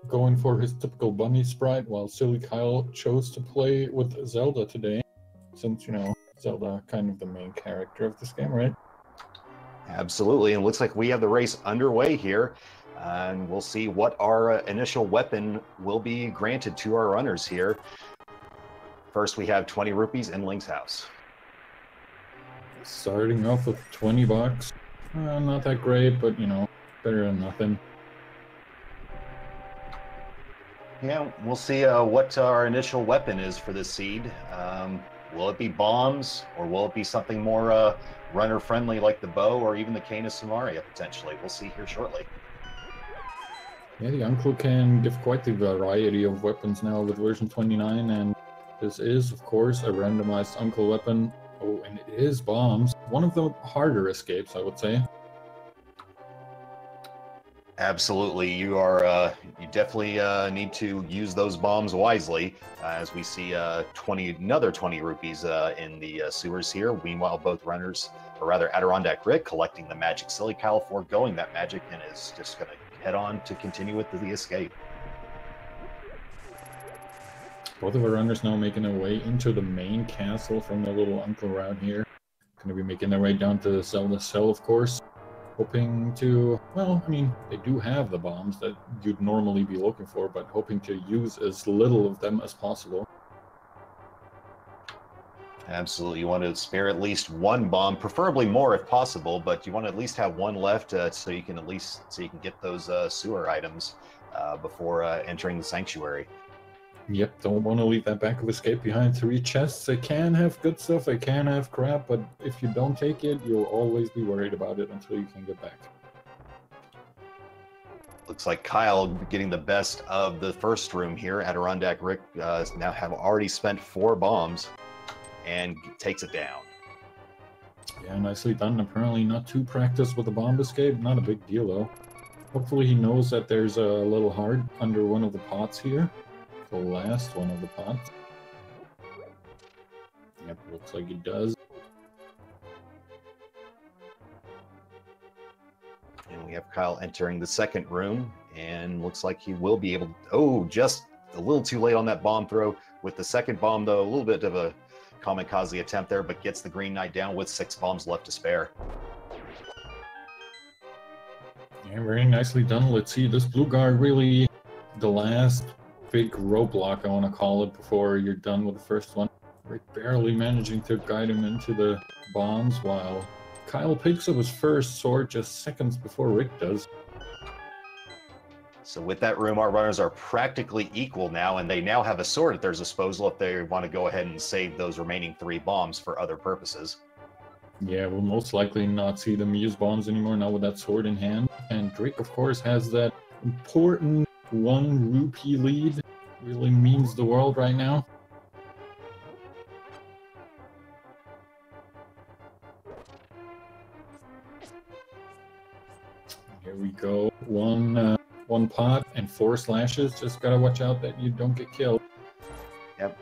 going for his typical bunny sprite, while Silly Kyle chose to play with Zelda today, since, you know, Zelda kind of the main character of this game, right? Absolutely, and it looks like we have the race underway here, and we'll see what our initial weapon will be granted to our runners here. First, we have 20 rupees in Link's house. Starting off with 20 bucks. Not that great, but, you know, better than nothing. Yeah, we'll see what our initial weapon is for this seed. Will it be bombs, or will it be something more runner-friendly like the bow, or even the Cane of Samaria, potentially? We'll see here shortly. Yeah, the Uncle can give quite the variety of weapons now with version 29, and this is, of course, a randomized Uncle weapon. Oh, and it is bombs. One of the harder escapes, I would say. Absolutely, you definitely need to use those bombs wisely, as we see another 20 rupees in the sewers here. Meanwhile, both runners, or rather AdirondackRick, collecting the magic sillykyle, foregoing that magic, and is just going to head on to continue with the escape. Both of our runners now making their way into the main castle from the little Uncle route here. Going to be making their way down to Zelda's cell, of course. Hoping to, well, I mean, they do have the bombs that you'd normally be looking for, but hoping to use as little of them as possible. Absolutely, you want to spare at least one bomb, preferably more if possible, but you want to at least have one left so you can get those sewer items before entering the sanctuary. Yep, don't want to leave that back of escape behind. 3 chests. They can have good stuff, they can have crap, but if you don't take it, you'll always be worried about it until you can get back. Looks like Kyle getting the best of the first room here. AdirondackRick now have already spent 4 bombs and takes it down. Yeah, nicely done. Apparently not too practiced with the bomb escape. Not a big deal, though. Hopefully he knows that there's a little heart under one of the pots here. The last one of the pots. Yep, looks like he does. And we have Kyle entering the second room, and looks like he will be able to... Oh, just a little too late on that bomb throw. With the second bomb, though, a little bit of a kamikaze attempt there, but gets the Green Knight down with 6 bombs left to spare. Yeah, very nicely done. Let's see, this blue guard really the last big roadblock, I want to call it, before you're done with the first one. Rick barely managing to guide him into the bombs, while Kyle picks up his first sword just seconds before Rick does. So with that room, our runners are practically equal now, and they now have a sword at their disposal if they want to go ahead and save those remaining 3 bombs for other purposes. Yeah, we'll most likely not see them use bombs anymore now with that sword in hand. And Drake, of course, has that important 1 rupee lead. Really means the world right now. Here we go. One pot and 4 slashes. Just gotta watch out that you don't get killed. Yep.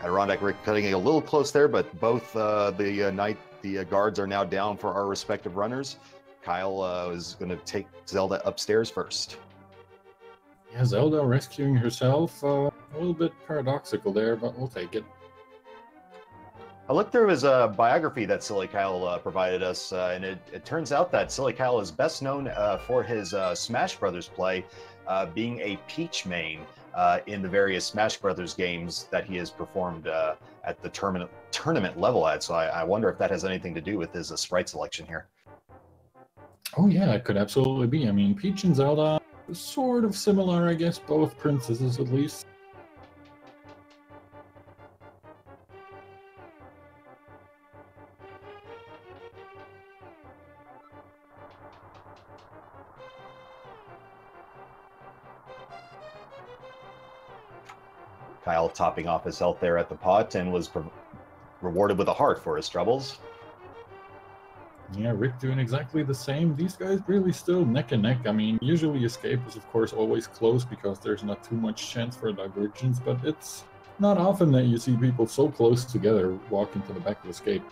AdirondackRick cutting it a little close there, but both the guards are now down for our respective runners. Kyle is going to take Zelda upstairs first. Yeah, Zelda rescuing herself. A little bit paradoxical there, but we'll take it. I looked through his biography that sillykyle provided us, and it turns out that sillykyle is best known for his Smash Brothers play, being a Peach main in the various Smash Brothers games that he has performed at the tournament level at. So I wonder if that has anything to do with his sprite selection here. Oh yeah, it could absolutely be. I mean, Peach and Zelda, sort of similar, I guess, both princesses at least. Kyle topping off his health there at the pot and was rewarded with a heart for his troubles. Yeah, Rick doing exactly the same. These guys really still neck and neck. I mean, usually escape is of course always close because there's not too much chance for a divergence, but it's not often that you see people so close together walk into the back of escape.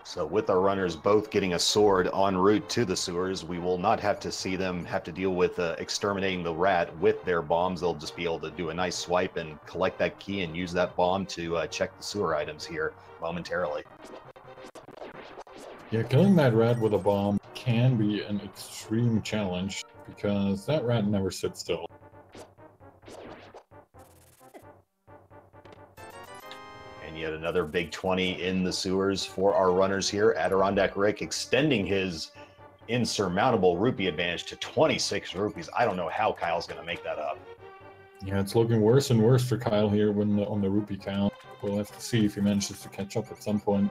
So with our runners both getting a sword en route to the sewers, we will not have to see them have to deal with exterminating the rat with their bombs. They'll just be able to do a nice swipe and collect that key and use that bomb to check the sewer items here momentarily. Yeah, killing that rat with a bomb can be an extreme challenge because that rat never sits still. And yet another big 20 in the sewers for our runners here. AdirondackRick extending his insurmountable rupee advantage to 26 rupees. I don't know how Kyle's going to make that up. Yeah, it's looking worse and worse for Kyle here on the rupee count. We'll have to see if he manages to catch up at some point.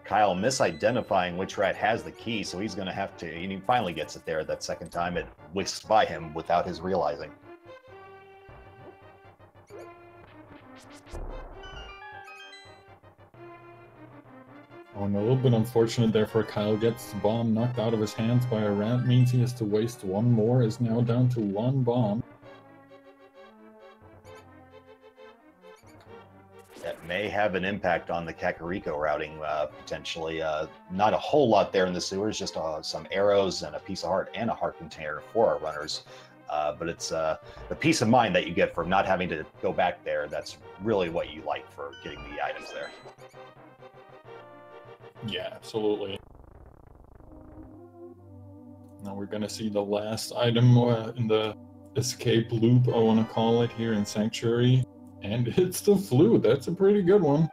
Kyle misidentifying which rat has the key, so he's going to have to, and he finally gets it there that second time. It whisks by him without his realizing. Oh, and a little bit unfortunate there for Kyle. Gets the bomb knocked out of his hands by a rat, means he has to waste one more, is now down to one bomb. That may have an impact on the Kakariko routing, potentially. Not a whole lot there in the sewers, just some arrows and a piece of heart and a heart container for our runners. But it's the peace of mind that you get from not having to go back there. That's really what you like for getting the items there. Yeah, absolutely. Now we're gonna see the last item in the escape loop, I want to call it, here in Sanctuary. And it's the flute. That's a pretty good one.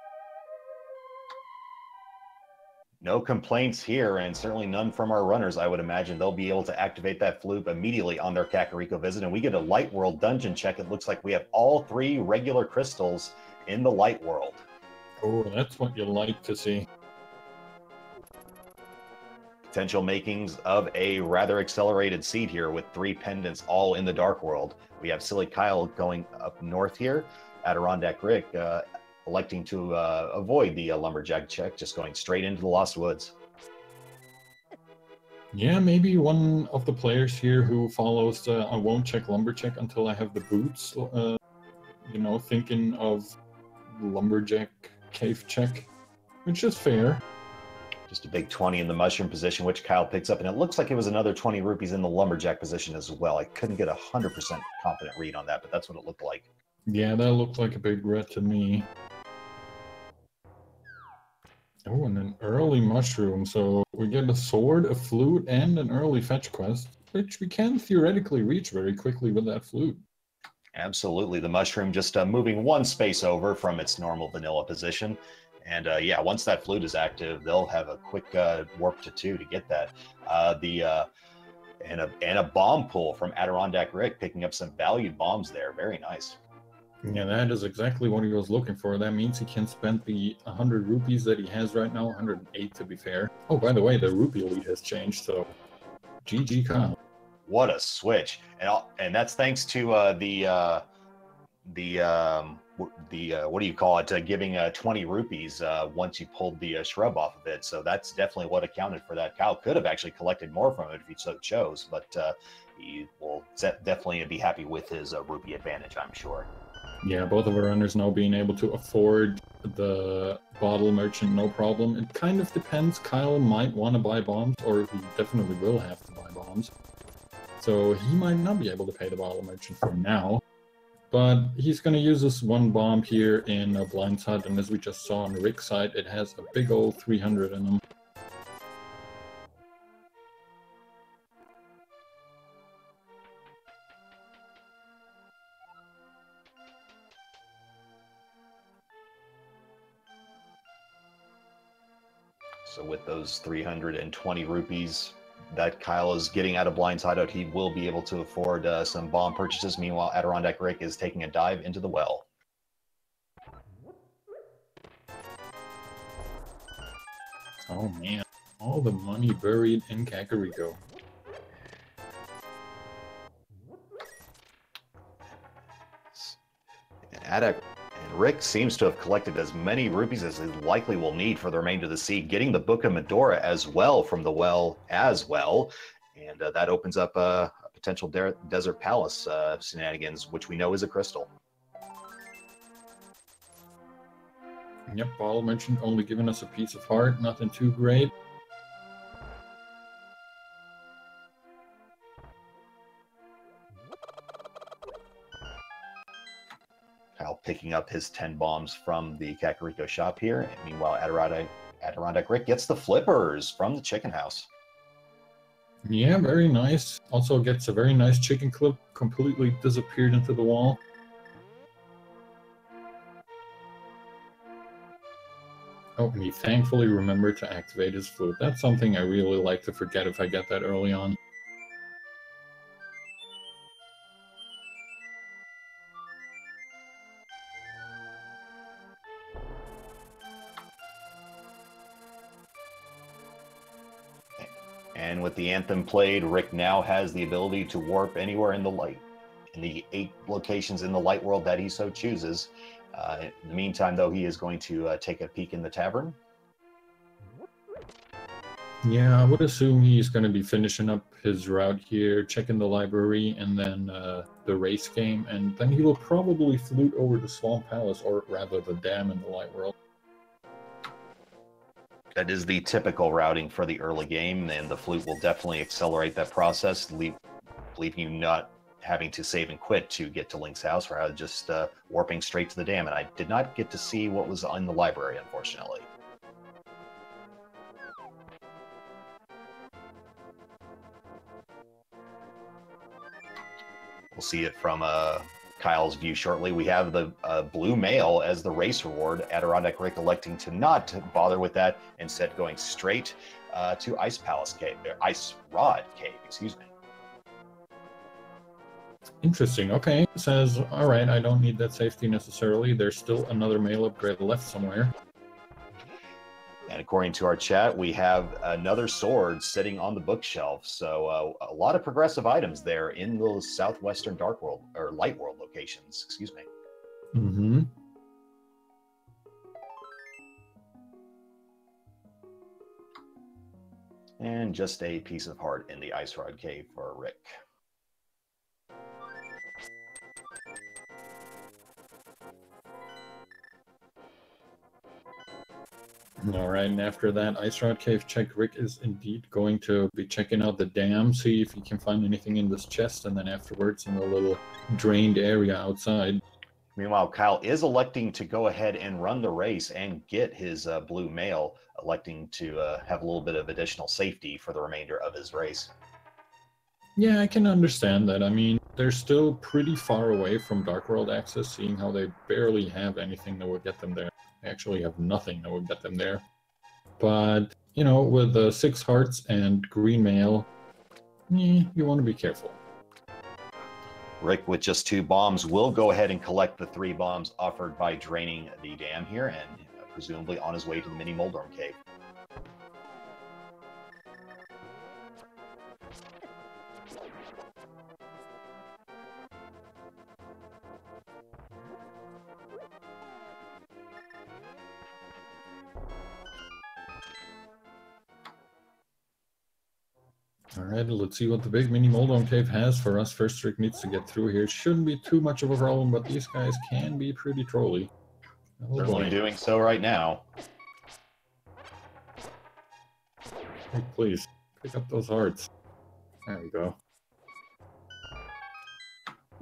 No complaints here, and certainly none from our runners. I would imagine they'll be able to activate that flute immediately on their Kakariko visit. And we get a Light World dungeon check. It looks like we have all 3 regular crystals in the Light World. Oh, that's what you like to see. Potential makings of a rather accelerated seed here with 3 pendants all in the Dark World. We have Silly Kyle going up north here. AdirondackRick electing to avoid the lumberjack check, just going straight into the Lost Woods. Yeah, maybe one of the players here who follows I won't check lumberjack until I have the boots, you know, thinking of lumberjack cave check, which is fair. Just a big 20 in the mushroom position, which Kyle picks up, and it looks like it was another 20 rupees in the lumberjack position as well. I couldn't get a 100% confident read on that, but that's what it looked like. Yeah, that looked like a big red to me. Oh, and an early mushroom. So we get a sword, a flute, and an early fetch quest, which we can theoretically reach very quickly with that flute. Absolutely. The mushroom just moving 1 space over from its normal vanilla position. And yeah, once that flute is active, they'll have a quick warp to 2 to get that. And a bomb pull from AdirondackRick, picking up some valued bombs there. Very nice. Yeah, that is exactly what he was looking for. That means he can spend the 100 rupees that he has right now, 108 to be fair. Oh, by the way, the rupee elite has changed, so GG Kyle. What a switch. And that's thanks to what do you call it, giving 20 rupees once you pulled the shrub off of it. So that's definitely what accounted for that. Kyle could have actually collected more from it if he so chose, but he will definitely be happy with his rupee advantage, I'm sure. Yeah, both of our runners now being able to afford the bottle merchant, no problem. It kind of depends. Kyle might want to buy bombs, or he definitely will have to buy bombs. So he might not be able to pay the bottle merchant for now. But he's going to use this 1 bomb here in Blind's Hut, and as we just saw on Rick's side, it has a big old 300 in them. So with those 320 rupees that Kyle is getting out of Blind's Hideout, he will be able to afford some bomb purchases. Meanwhile, AdirondackRick is taking a dive into the well. Oh man, all the money buried in Kakariko. And Rick seems to have collected as many rupees as he likely will need for the remainder of the seed, getting the Book of Medora as well from the well as well. And that opens up a potential Desert Palace shenanigans, which we know is a crystal. Yep, Paul mentioned only giving us a piece of heart, nothing too great. Kyle picking up his 10 bombs from the Kakariko shop here. And meanwhile, AdirondackRick gets the flippers from the chicken house. Yeah, very nice. Also gets a very nice chicken clip, completely disappeared into the wall. Oh, and he thankfully remembered to activate his flute. That's something I really like to forget if I get that early on. And with the anthem played, Rick now has the ability to warp anywhere in the light, in the 8 locations in the light world that he so chooses. In the meantime, though, he is going to take a peek in the tavern. Yeah, I would assume he's going to be finishing up his route here, checking the library, and then the race game, and then he will probably flute over to Swamp Palace, or rather the dam in the light world. That is the typical routing for the early game, and the flute will definitely accelerate that process, leaving you not having to save and quit to get to Link's house, rather just warping straight to the dam. And I did not get to see what was in the library, unfortunately. We'll see it from Kyle's view shortly. We have the blue mail as the race reward. AdirondackRick electing to not bother with that, instead going straight to Ice Palace Cave, Ice Rod Cave, excuse me. Interesting. Okay, it says, all right, I don't need that safety necessarily. There's still another mail upgrade left somewhere. And according to our chat, we have another sword sitting on the bookshelf. So a lot of progressive items there in those southwestern Dark World, or Light World locations, excuse me. Mm-hmm. And just a piece of heart in the Ice Rod Cave for Rick. All right, and after that Ice Rod Cave check, Rick is indeed going to be checking out the dam, see if he can find anything in this chest, and then afterwards in the little drained area outside. Meanwhile, Kyle is electing to go ahead and run the race and get his blue mail, electing to have a little bit of additional safety for the remainder of his race. Yeah, I can understand that. I mean, they're still pretty far away from Dark World access, seeing how they barely have anything that would get them there. They actually have nothing that would get them there. But, you know, with the 6 hearts and green mail, you want to be careful. Rick, with just 2 bombs, will go ahead and collect the 3 bombs offered by draining the dam here, and presumably on his way to the mini Moldorm Cave. All right, let's see what the big mini Moldorm Cave has for us. First, Rick needs to get through here. Shouldn't be too much of a problem, but these guys can be pretty trolly. Oh, certainly boy. Doing so right now. Hey, please, pick up those hearts. There we go.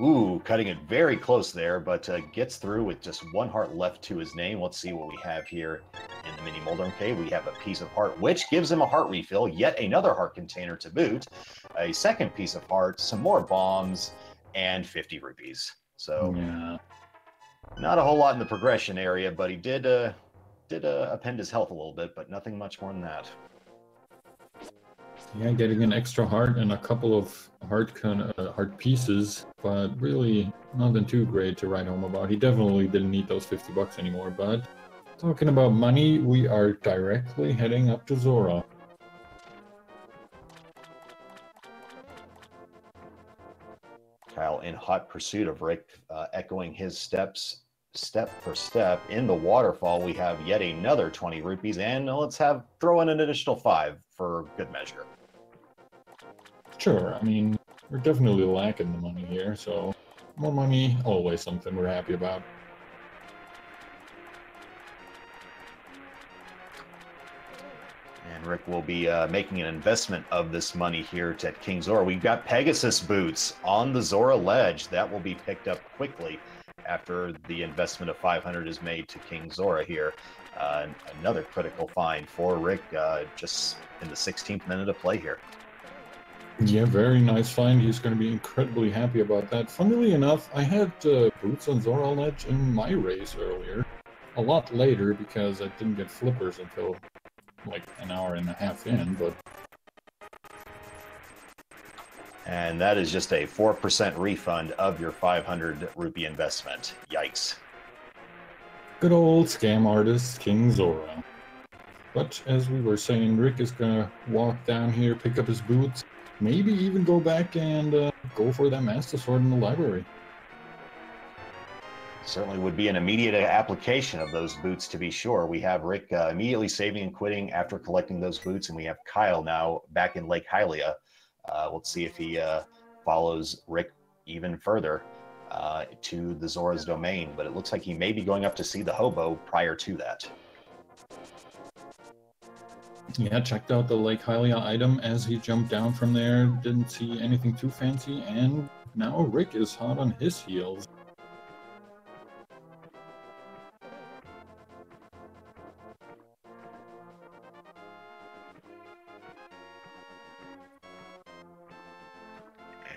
Ooh, cutting it very close there, but gets through with just 1 heart left to his name. Let's see what we have here in the mini Moldorm Cave. We have a piece of heart, which gives him a heart refill, yet another heart container to boot, a second piece of heart, some more bombs, and 50 rupees. So, yeah, not a whole lot in the progression area, but he did append his health a little bit, but nothing much more than that. Yeah, getting an extra heart and a couple of heart pieces, but really nothing too great to write home about. He definitely didn't need those 50 bucks anymore, but talking about money, we are directly heading up to Zora. Kyle in hot pursuit of Rick, echoing his steps step for step. In the waterfall, we have yet another 20 rupees, and let's throw in an additional 5 for good measure. Sure, I mean, we're definitely lacking the money here, so more money, always something we're happy about. Rick will be making an investment of this money here at King Zora. We've got Pegasus boots on the Zora ledge. That will be picked up quickly after the investment of 500 is made to King Zora here. Another critical find for Rick just in the 16th minute of play here. Yeah, very nice find. He's going to be incredibly happy about that. Funnily enough, I had boots on Zora ledge in my race earlier. A lot later because I didn't get flippers until like an hour and a half in, but... And that is just a 4% refund of your 500 rupee investment. Yikes. Good old scam artist, King Zora. But as we were saying, Rick is gonna walk down here, pick up his boots, maybe even go back and go for that Master Sword in the library. Certainly would be an immediate application of those boots, to be sure. We have Rick immediately saving and quitting after collecting those boots, and we have Kyle now back in Lake Hylia. Let's see if he follows Rick even further to the Zora's domain, but it looks like he may be going up to see the hobo prior to that. Yeah, checked out the Lake Hylia item as he jumped down from there, didn't see anything too fancy, and now Rick is hot on his heels.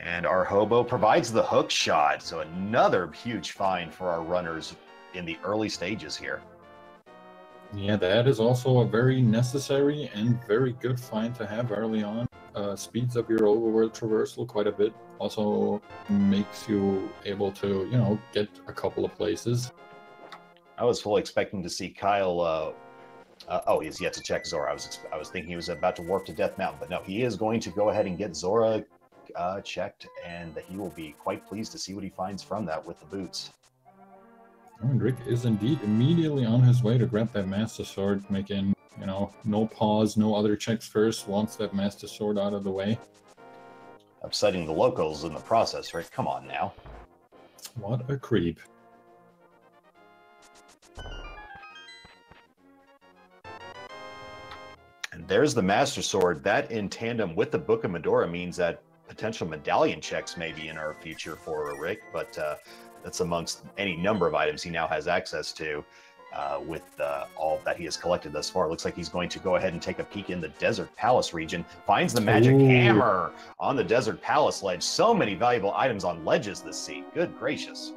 And our hobo provides the hook shot, so another huge find for our runners in the early stages here. Yeah, that is also a very necessary and very good find to have early on. Speeds up your overworld traversal quite a bit. Also makes you able to, you know, get a couple of places. I was fully expecting to see Kyle. Oh, he's yet to check Zora. I was thinking he was about to warp to Death Mountain, but no, he is going to go ahead and get Zora checked, and he will be quite pleased to see what he finds from that with the boots. And Rick is indeed immediately on his way to grab that Master Sword, making, you know, no pause, no other checks first, wants that Master Sword out of the way. Upsetting the locals in the process, right? Come on now. What a creep. And there's the Master Sword. That in tandem with the Book of Medora means that potential medallion checks may be in our future for Rick, but that's amongst any number of items he now has access to with all that he has collected thus far. It looks like he's going to go ahead and take a peek in the Desert Palace region. Finds the magic hammer on the Desert Palace ledge. So many valuable items on ledges this seed. Good gracious.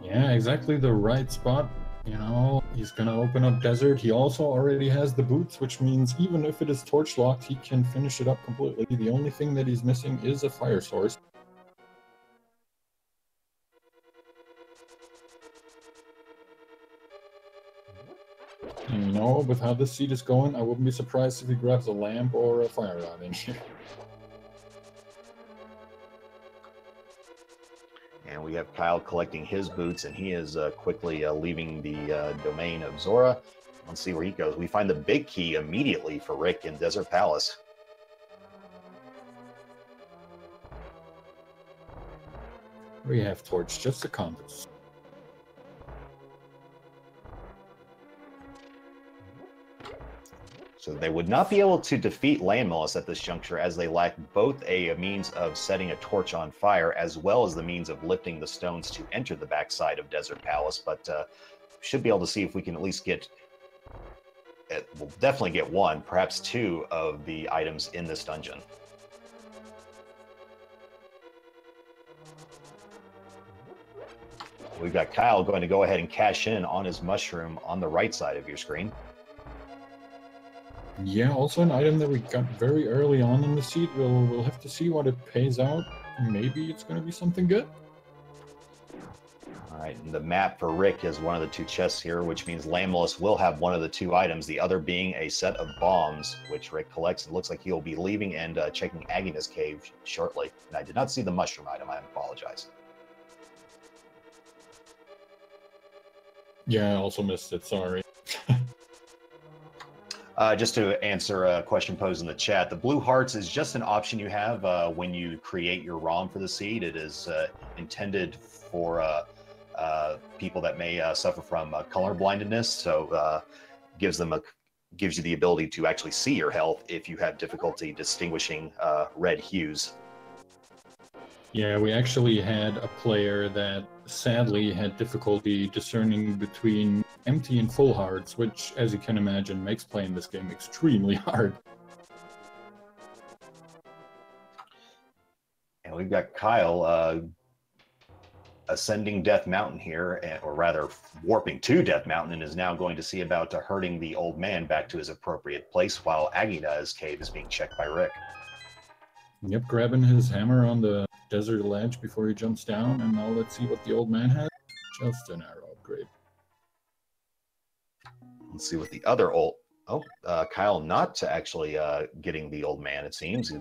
Yeah, exactly the right spot. You know, he's gonna open up Desert. He also already has the boots, which means even if it is torch locked, he can finish it up completely. The only thing that he's missing is a fire source. And, you know, with how this seed is going, I wouldn't be surprised if he grabs a lamp or a fire rod in here. And we have Kyle collecting his boots, and he is quickly leaving the domain of Zora. Let's see where he goes. We find the big key immediately for Rick in Desert Palace. We have torch, just a compass. So they would not be able to defeat Landmillis at this juncture, as they lack both a means of setting a torch on fire as well as the means of lifting the stones to enter the backside of Desert Palace. But should be able to see if we can at least get, we'll definitely get one, perhaps two of the items in this dungeon. We've got Kyle going to go ahead and cash in on his mushroom on the right side of your screen. Yeah, also an item that we got very early on in the seed. We'll have to see what it pays out. Maybe it's going to be something good. All right, and the map for Rick is one of the two chests here, which means Landmillis will have one of the two items, the other being a set of bombs, which Rick collects. It looks like he'll be leaving and checking Agina's cave shortly. And I did not see the mushroom item. I apologize. Yeah, I also missed it. Sorry. Just to answer a question posed in the chat, the blue hearts is just an option you have when you create your ROM for the seed. It is intended for people that may suffer from color blindness, so gives them gives you the ability to actually see your health if you have difficulty distinguishing red hues. Yeah, we actually had a player that sadly had difficulty discerning between empty and full hearts, which, as you can imagine, makes playing this game extremely hard. And we've got Kyle ascending Death Mountain here, or rather warping to Death Mountain, and is now going to see about herding the old man back to his appropriate place while Agina's cave is being checked by Rick. Yep, grabbing his hammer on the desert ledge before he jumps down, and now let's see what the old man has. Just an arrow upgrade. Let's see what the other old... Oh, Kyle not actually getting the old man, it seems.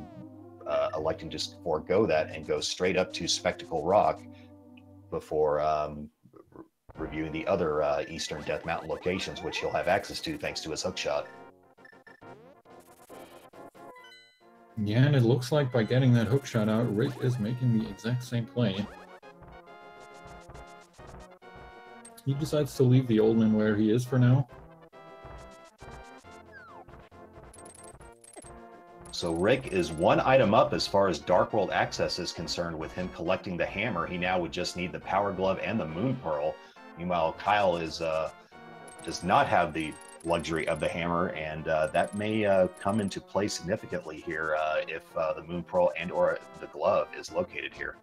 Electing just to forego that and go straight up to Spectacle Rock before reviewing the other Eastern Death Mountain locations, which he'll have access to thanks to his hookshot. Yeah, and it looks like by getting that hookshot out, Rick is making the exact same play. He decides to leave the old man where he is for now. So Rick is one item up as far as Dark World access is concerned. With him collecting the hammer, he now would just need the Power Glove and the Moon Pearl. Meanwhile, Kyle does not have the luxury of the hammer, and that may come into play significantly here if the Moon Pearl and or the glove is located here.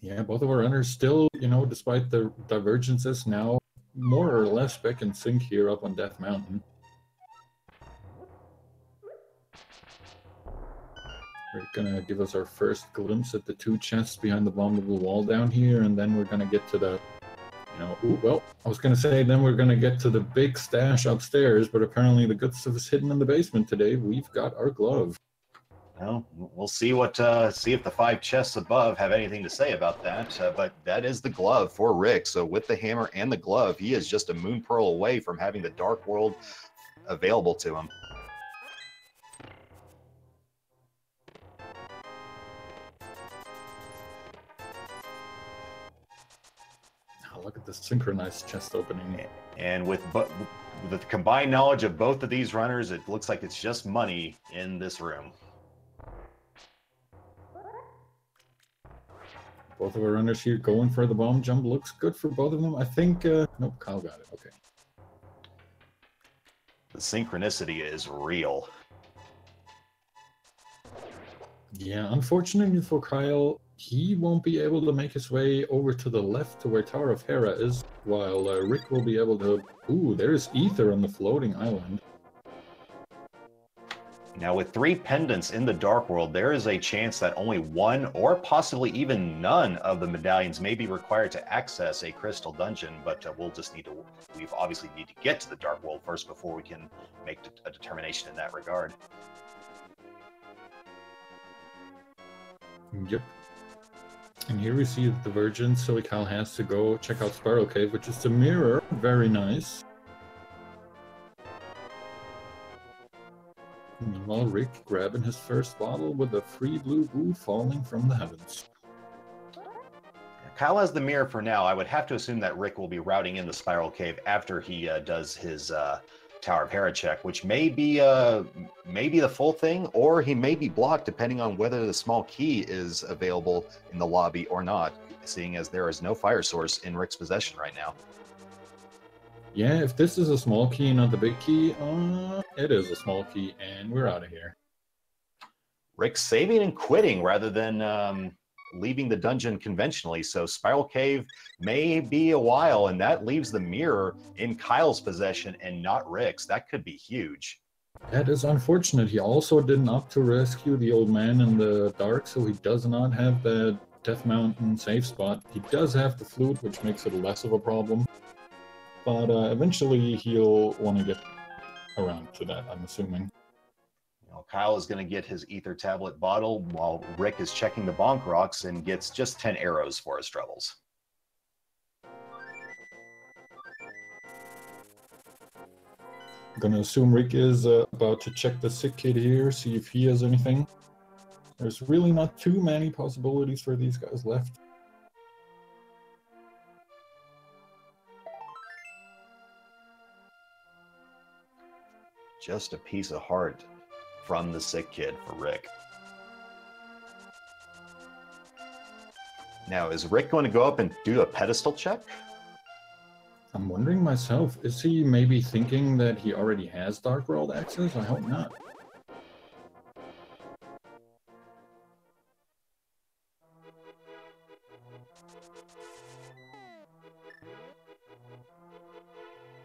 Yeah, both of our runners still, despite the divergences, now more or less back in sync here up on Death Mountain. We're gonna give us our first glimpse at the two chests behind the bombable wall down here, and then we're gonna get to the, well, I was gonna say then we're gonna get to the big stash upstairs, but apparently the good stuff is hidden in the basement today. We've got our glove. Well, we'll see see if the 5 chests above have anything to say about that. But that is the glove for Rick. So with the hammer and the glove, he is just a Moon Pearl away from having the Dark World available to him. Look at the synchronized chest opening. And with the combined knowledge of both of these runners, it looks like it's just money in this room. Both of our runners here going for the bomb jump. Looks good for both of them. I think, nope, Kyle got it. Okay. The synchronicity is real. Yeah, unfortunately for Kyle, he won't be able to make his way over to the left to where Tower of Hera is, while Rick will be able to... Ooh, there's ether on the floating island. Now, with 3 pendants in the Dark World, there is a chance that only one or possibly even none of the medallions may be required to access a crystal dungeon, but we obviously need to get to the Dark World first before we can make a determination in that regard. Yep. And here we see the Divergence, so Kyle has to go check out Spiral Cave, which is the mirror. Very nice. Meanwhile, Rick grabbing his first bottle with a free blue goo falling from the heavens. Kyle has the mirror for now. I would have to assume that Rick will be routing in the Spiral Cave after he does his Tower of Hera check, which may be the full thing, or he may be blocked depending on whether the small key is available in the lobby or not, seeing as there is no fire source in Rick's possession right now. Yeah, if this is a small key, not the big key, it is a small key, and we're out of here. Rick saving and quitting rather than leaving the dungeon conventionally, so Spiral Cave may be a while, and that leaves the mirror in Kyle's possession and not Rick's. That could be huge. That is unfortunate. He also didn't opt to rescue the old man in the dark, so he does not have that Death Mountain safe spot. He does have the flute, which makes it less of a problem. But eventually he'll want to get around to that, I'm assuming. Kyle is going to get his ether tablet bottle while Rick is checking the bonk rocks and gets just 10 arrows for his troubles. I'm going to assume Rick is about to check the sick kid here, see if he has anything. There's really not too many possibilities for these guys left. Just a piece of heart from the sick kid for Rick. Now, is Rick going to go up and do a pedestal check? I'm wondering myself, is he maybe thinking that he already has Dark World access? I hope not.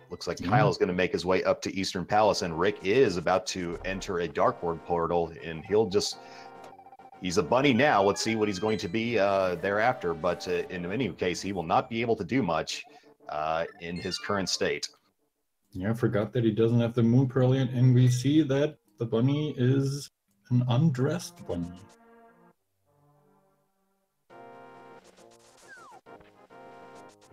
Looks like Kyle's going to make his way up to Eastern Palace, and Rick is about to enter a Dark World portal, and he's a bunny now. Let's see what he's going to be thereafter, but in any case, he will not be able to do much in his current state. Yeah, I forgot that he doesn't have the Moon Pearl yet, and we see that the bunny is an undressed bunny.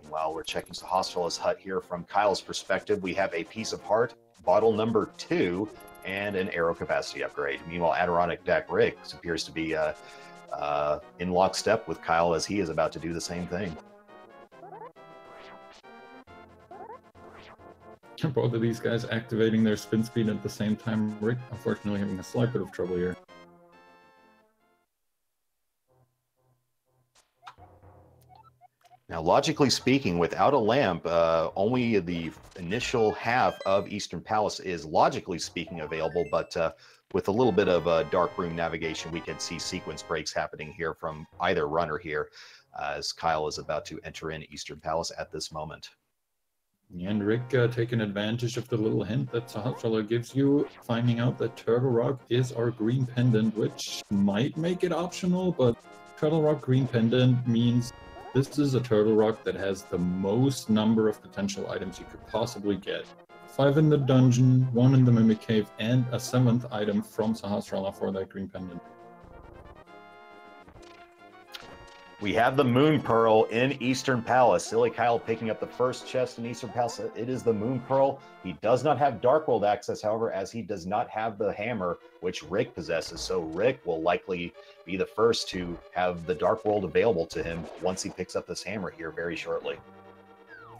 While we're checking the Hospitalist hut here from Kyle's perspective, we have a piece of heart, bottle number 2, and an arrow capacity upgrade. Meanwhile, AdirondackRick appears to be in lockstep with Kyle as he is about to do the same thing. Both of these guys activating their spin speed at the same time. Rick, unfortunately, having a slight bit of trouble here. Now, logically speaking, without a lamp, only the initial half of Eastern Palace is logically speaking available, but with a little bit of dark room navigation, we can see sequence breaks happening here from either runner here as Kyle is about to enter in Eastern Palace at this moment. And Rick taking advantage of the little hint that Sahasrara gives you, finding out that Turtle Rock is our green pendant, which might make it optional, but Turtle Rock green pendant means this is a Turtle Rock that has the most number of potential items you could possibly get. 5 in the dungeon, 1 in the Mimic Cave, and a 7th item from Sahasrara for that green pendant. We have the Moon Pearl in Eastern Palace. sillykyle picking up the first chest in Eastern Palace. It is the Moon Pearl. He does not have Dark World access, however, as he does not have the hammer, which Rick possesses. So Rick will likely be the first to have the Dark World available to him once he picks up this hammer here very shortly.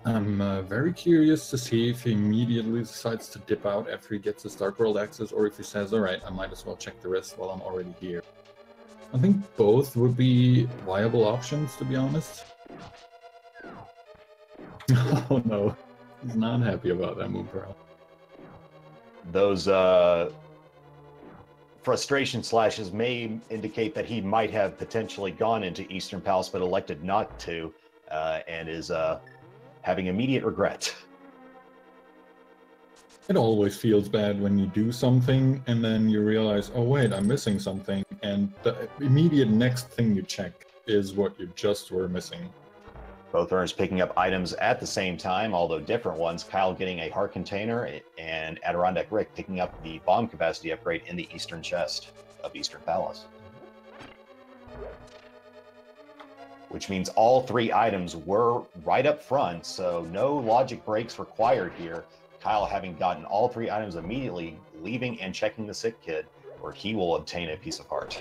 I'm very curious to see if he immediately decides to dip out after he gets his Dark World access, or if he says, all right, I might as well check the rest while I'm already here. I think both would be viable options, to be honest. Oh no, he's not happy about that Moon Pearl. Those frustration slashes may indicate that he might have potentially gone into Eastern Palace, but elected not to, and is having immediate regret. It always feels bad when you do something and then you realize, oh wait, I'm missing something, and the immediate next thing you check is what you just were missing. Both runners picking up items at the same time, although different ones. Kyle getting a heart container, and AdirondackRick picking up the bomb capacity upgrade in the eastern chest of Eastern Palace. Which means all 3 items were right up front, so no logic breaks required here. Kyle having gotten all 3 items immediately, leaving and checking the sick kid, where he will obtain a piece of heart.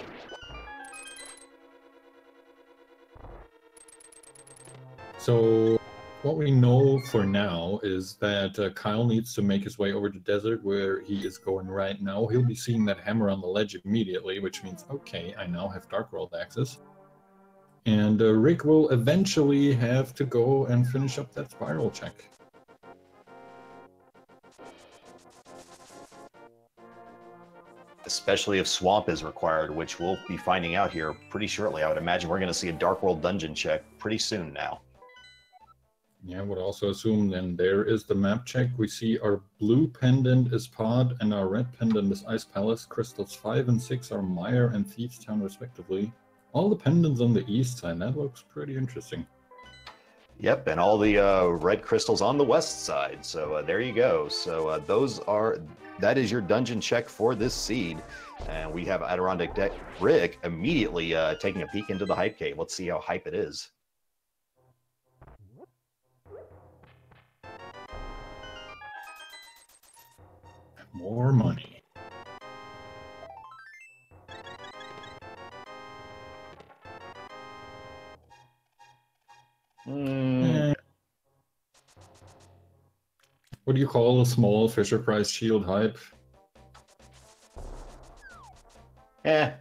So what we know for now is that Kyle needs to make his way over to desert where he is going right now. He'll be seeing that hammer on the ledge immediately, which means, okay, I now have Dark World access. And Rick will eventually have to go and finish up that spiral check. Especially if Swamp is required, which we'll be finding out here pretty shortly. I would imagine we're going to see a Dark World dungeon check pretty soon now. Yeah, I would also assume then there is the map check. We see our blue pendant is Pod and our red pendant is Ice Palace. Crystals 5 and 6 are Mire and Thieves Town respectively. All the pendants on the east side, that looks pretty interesting. Yep, and all the red crystals on the west side. So there you go. So that is your dungeon check for this seed. And we have AdirondackRick immediately taking a peek into the hype cave. Let's see how hype it is. More money. What do you call a small Fisher Price shield hype? Eh,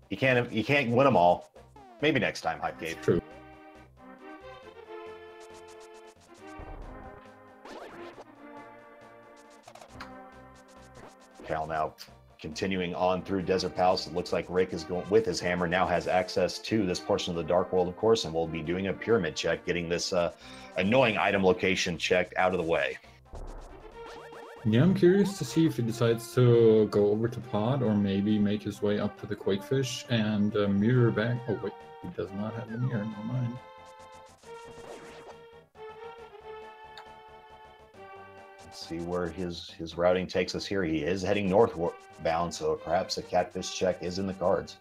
you can't win them all. Maybe next time, Hype Cave. True. Cal now continuing on through Desert Palace. It looks like Rick is going with his hammer, now has access to this portion of the Dark World, of course, and we'll be doing a pyramid check, getting this annoying item location checked out of the way. Yeah, I'm curious to see if he decides to go over to Pod or maybe make his way up to the Quakefish and mirror back. Oh wait, he does not have the mirror, never mind. Let's see where his routing takes us here. He is heading northbound, so perhaps a catfish check is in the cards.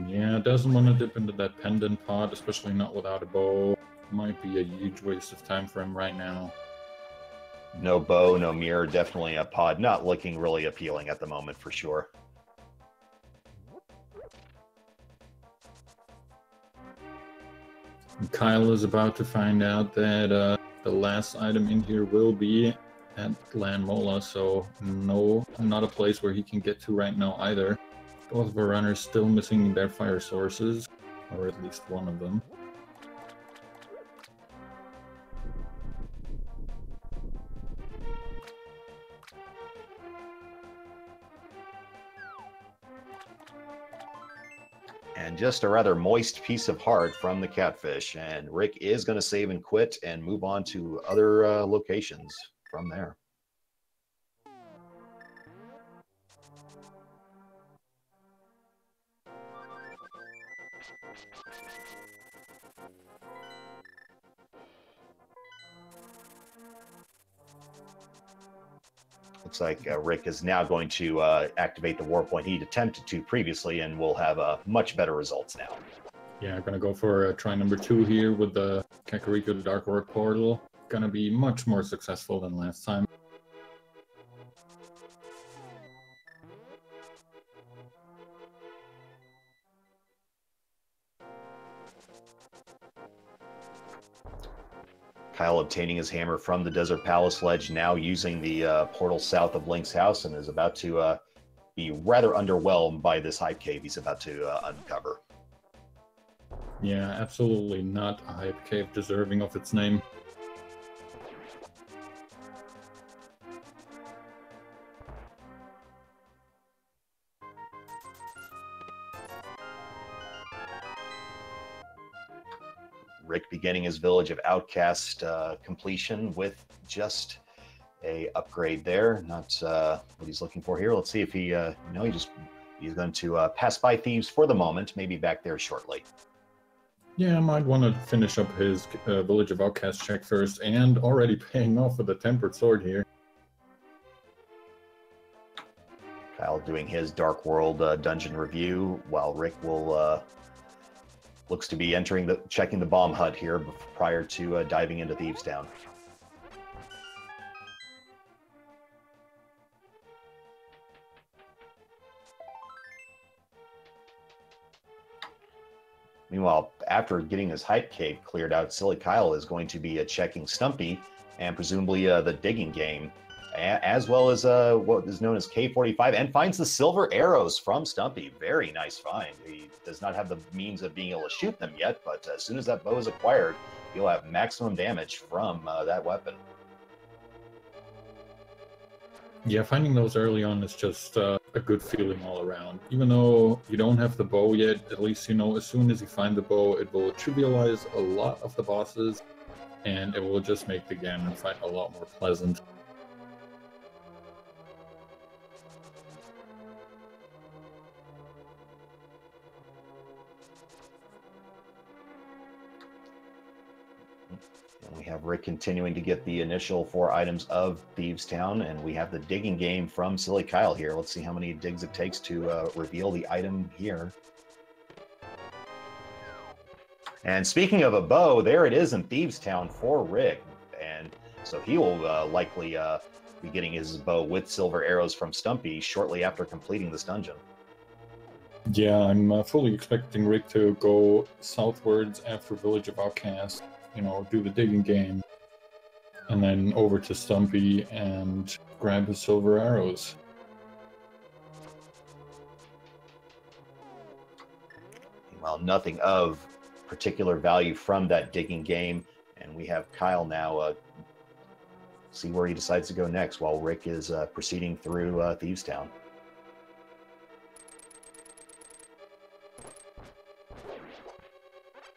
Yeah, doesn't want to dip into that pendant Pod, especially not without a bow. Might be a huge waste of time for him right now. No bow, no mirror, definitely a Pod not looking really appealing at the moment for sure. Kyle is about to find out that the last item in here will be at Land Mola, so no, not a place where he can get to right now either. Both of our runners still missing their fire sources, or at least one of them. And just a rather moist piece of heart from the catfish. And Rick is going to save and quit and move on to other locations from there. Looks like Rick is now going to activate the war point he'd attempted to previously, and will have much better results now. Yeah, I'm gonna go for try number 2 here with the Kakariko the Dark World portal. Gonna be much more successful than last time. Kyle obtaining his hammer from the Desert Palace ledge, now using the portal south of Link's house, and is about to be rather underwhelmed by this hype cave he's about to uncover. Yeah, absolutely not a hype cave deserving of its name. Rick beginning his Village of Outcast completion with just a upgrade there. Not what he's looking for here. Let's see if he, he's going to pass by Thieves for the moment, maybe back there shortly. Yeah, I might want to finish up his Village of Outcast check first, and already paying off with the Tempered Sword here. Kyle doing his Dark World dungeon review, while Rick will looks to be checking the bomb hut here prior to diving into Thieves Town. Meanwhile, after getting his hype cave cleared out, Silly Kyle is going to be checking Stumpy and presumably the digging game, as well as what is known as K45, and finds the silver arrows from Stumpy. Very nice find. He does not have the means of being able to shoot them yet, but as soon as that bow is acquired, he'll have maximum damage from that weapon. Yeah, finding those early on is just a good feeling all around. Even though you don't have the bow yet, at least you know as soon as you find the bow, it will trivialize a lot of the bosses, and it will just make the ganon fight a lot more pleasant. We have Rick continuing to get the initial 4 items of Thieves Town, and we have the digging game from Silly Kyle here. Let's see how many digs it takes to reveal the item here. And speaking of a bow, there it is in Thieves Town for Rick. And so he will likely be getting his bow with silver arrows from Stumpy shortly after completing this dungeon. Yeah, I'm fully expecting Rick to go southwards after Village of Outcast, you know, do the digging game, and then over to Stumpy and grab his silver arrows. Well, nothing of particular value from that digging game. And we have Kyle now see where he decides to go next while Rick is proceeding through Thieves Town.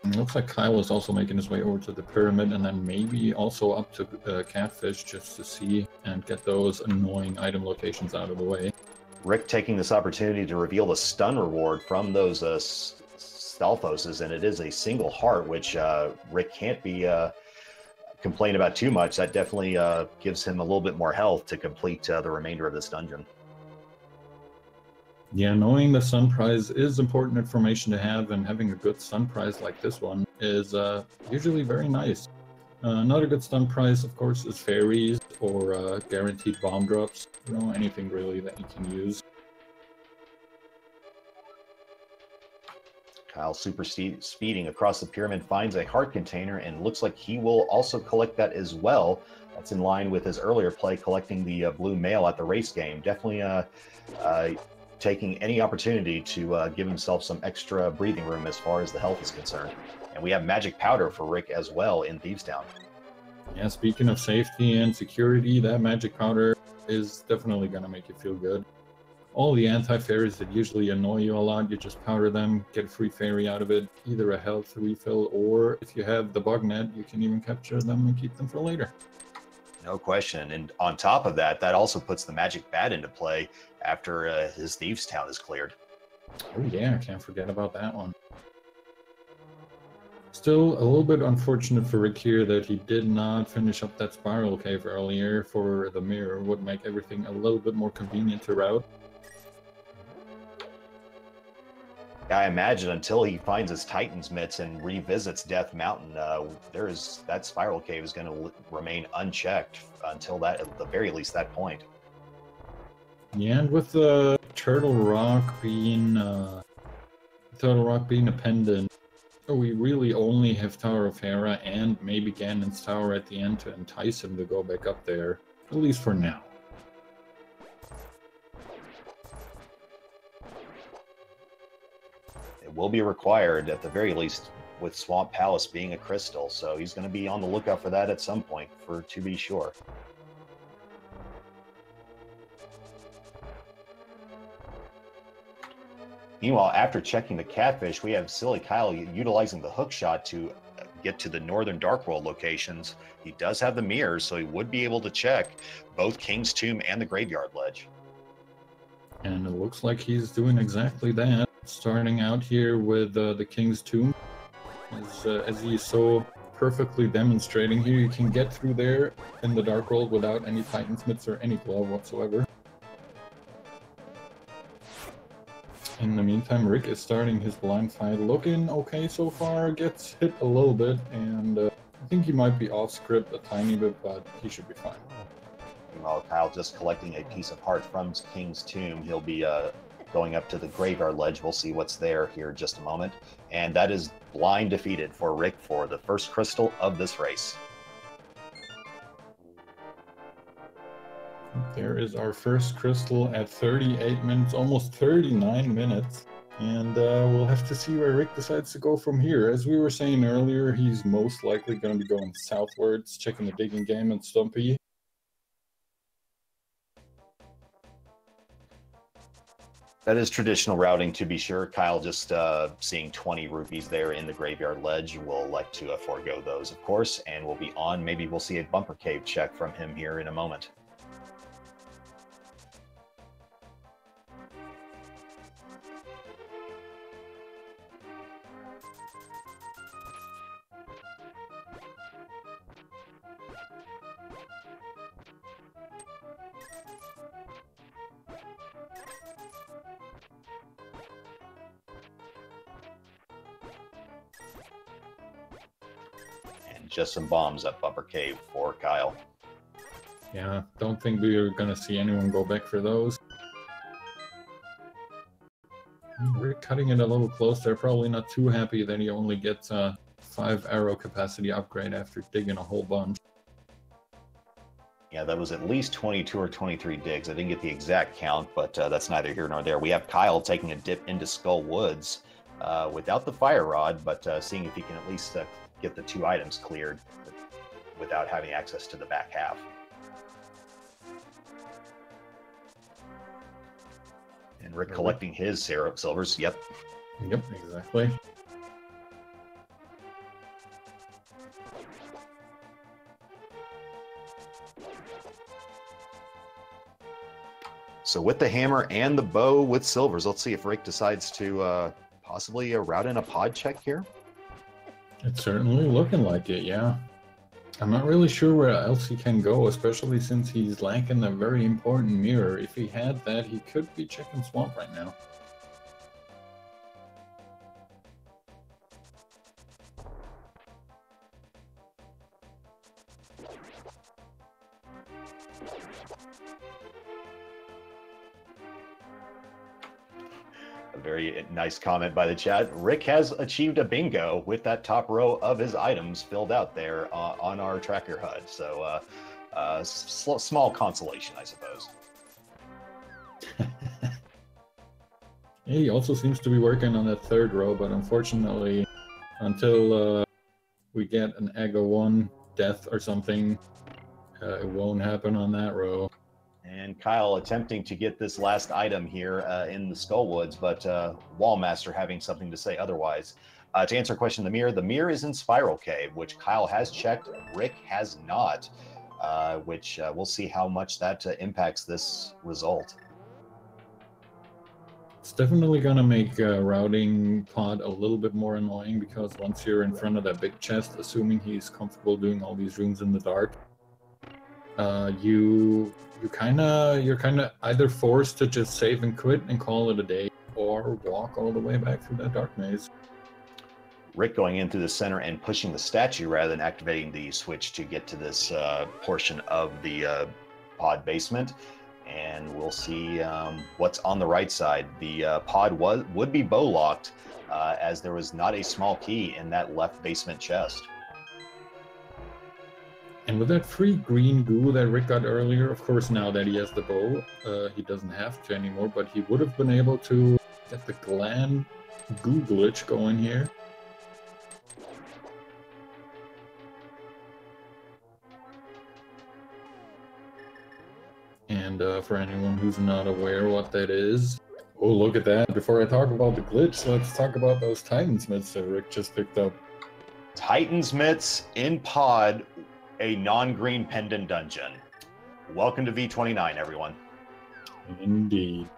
It looks like Kyle is also making his way over to the pyramid and then maybe also up to Catfish just to see and get those annoying item locations out of the way. Rick taking this opportunity to reveal the stun reward from those Stalfoses, and it is a single heart, which Rick can't be complain about too much. That definitely gives him a little bit more health to complete the remainder of this dungeon. Yeah, knowing the stun prize is important information to have, and having a good stun prize like this one is usually very nice. Another good stun prize, of course, is fairies or guaranteed bomb drops. You know, anything really that you can use. Kyle super speeding across the pyramid, finds a heart container, and looks like he will also collect that as well. That's in line with his earlier play, collecting the blue mail at the race game. Definitely taking any opportunity to give himself some extra breathing room as far as the health is concerned. And we have magic powder for Rick as well in Thieves Town. Yeah, speaking of safety and security, that magic powder is definitely going to make you feel good. All the anti-fairies that usually annoy you a lot, you just powder them, get a free fairy out of it, either a health refill, or if you have the bug net, you can even capture them and keep them for later. No question. And on top of that, that also puts the magic bat into play after his Thieves Town is cleared. Oh yeah, can't forget about that one. Still a little bit unfortunate for Rick here that he did not finish up that spiral cave earlier. For the mirror would make everything a little bit more convenient to route. I imagine until he finds his Titan's mitts and revisits Death Mountain, that spiral cave is going to remain unchecked until that, at the very least, that point. Yeah, and with the Turtle Rock being a pendant, we really only have Tower of Hera and maybe Ganon's Tower at the end to entice him to go back up there, at least for now. It will be required, at the very least, with Swamp Palace being a crystal, so he's going to be on the lookout for that at some point, to be sure. Meanwhile, after checking the Catfish, we have Silly Kyle utilizing the hook shot to get to the Northern Dark World locations. He does have the mirrors, so he would be able to check both King's Tomb and the Graveyard Ledge. And it looks like he's doing exactly that. Starting out here with the King's Tomb. As he's so perfectly demonstrating here, you can get through there in the Dark World without any Titan's mitts or any glove whatsoever. In the meantime, Rick is starting his blind fight, looking okay so far, gets hit a little bit, and I think he might be off script a tiny bit, but he should be fine. Meanwhile, Kyle just collecting a piece of heart from King's Tomb. He'll be going up to the Graveyard Ledge. We'll see what's there here in just a moment. And that is blind defeated for Rick for the first crystal of this race. There is our first crystal at 38 minutes, almost 39 minutes. And we'll have to see where Rick decides to go from here. As we were saying earlier, he's most likely going to be going southwards, checking the digging game and Stumpy. That is traditional routing, to be sure. Kyle just seeing 20 rupees there in the Graveyard Ledge will like to forego those, of course, and we'll be on. Maybe we'll see a bumper cave check from him here in a moment. Just some bombs at Bumper Cave for Kyle. Yeah, don't think we're gonna see anyone go back for those. We're cutting it a little close. They're probably not too happy that he only gets a 5 arrow capacity upgrade after digging a whole bunch. Yeah, that was at least 22 or 23 digs. I didn't get the exact count, but that's neither here nor there. We have Kyle taking a dip into Skull Woods, without the fire rod, but seeing if he can at least get the 2 items cleared without having access to the back half. And Rick collecting his silvers. Yep. Yep, exactly. So with the hammer and the bow with silvers, let's see if Rick decides to possibly route in a pod check here. It's certainly looking like it, yeah. I'm not really sure where else he can go, especially since he's lacking a very important mirror. If he had that, he could be checking Swamp right now. A very nice comment by the chat. Rick has achieved a bingo with that top row of his items filled out there on our tracker HUD. So small consolation, I suppose. He also seems to be working on that 3rd row, but unfortunately, until we get an Aga 1 death or something, it won't happen on that row. And Kyle attempting to get this last item here in the Skullwoods, but Wallmaster having something to say otherwise. To answer a question, the mirror is in Spiral Cave, which Kyle has checked, Rick has not, which we'll see how much that impacts this result. It's definitely going to make routing Pod a little bit more annoying, because once you're in front of that big chest, assuming he's comfortable doing all these rooms in the dark, you're kind of either forced to just save and quit and call it a day, or walk all the way back through that dark maze. Rick going in through the center and pushing the statue rather than activating the switch to get to this portion of the pod basement. And we'll see what's on the right side. The pod would be bow locked, as there was not a small key in that left basement chest. And with that free green goo that Rick got earlier, of course, now that he has the bow, he doesn't have to anymore, but he would have been able to get the gland goo glitch going here. And for anyone who's not aware what that is, oh, look at that. Before I talk about the glitch, let's talk about those Titan's mitts that Rick just picked up. Titan's mitts in pod, a non-green pendant dungeon. Welcome to V29, everyone. Indeed.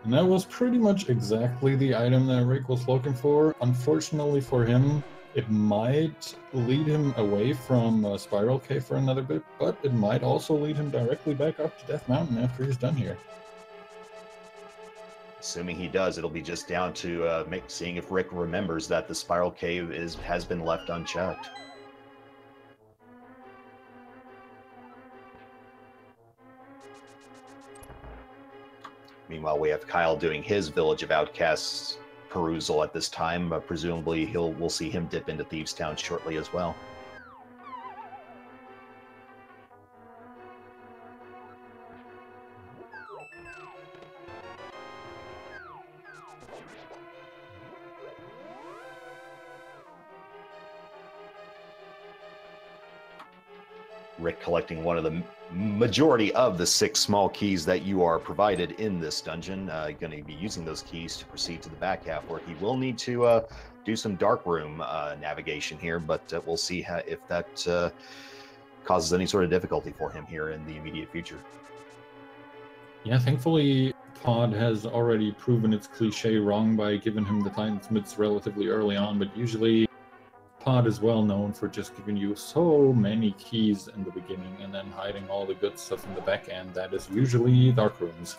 And that was pretty much exactly the item that Rick was looking for. Unfortunately for him, it might lead him away from Spiral Cave for another bit, but it might also lead him directly back up to Death Mountain after he's done here. Assuming he does, it'll be just down to seeing if Rick remembers that the Spiral Cave has been left unchecked. Meanwhile, we have Kyle doing his Village of Outcasts perusal at this time. Presumably, we'll see him dip into Thieves Town shortly as well. Rick collecting one of the majority of the 6 small keys that you are provided in this dungeon. Going to be using those keys to proceed to the back half, where he will need to do some dark room navigation here, but we'll see if that causes any sort of difficulty for him here in the immediate future. Yeah, thankfully, Pod has already proven its cliche wrong by giving him the Titan's mitts relatively early on, but usually Pod is well known for just giving you so many keys in the beginning and then hiding all the good stuff in the back end. That is usually dark rooms.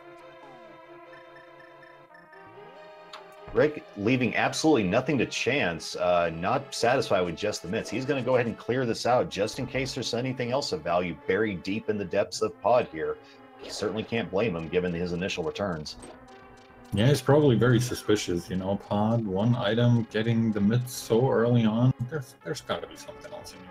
Rick leaving absolutely nothing to chance, not satisfied with just the mitts. He's going to go ahead and clear this out just in case there's anything else of value buried deep in the depths of Pod here. You certainly can't blame him given his initial returns. Yeah, it's probably very suspicious, you know, Pod, one item, getting the mitts so early on. There's got to be something else in here.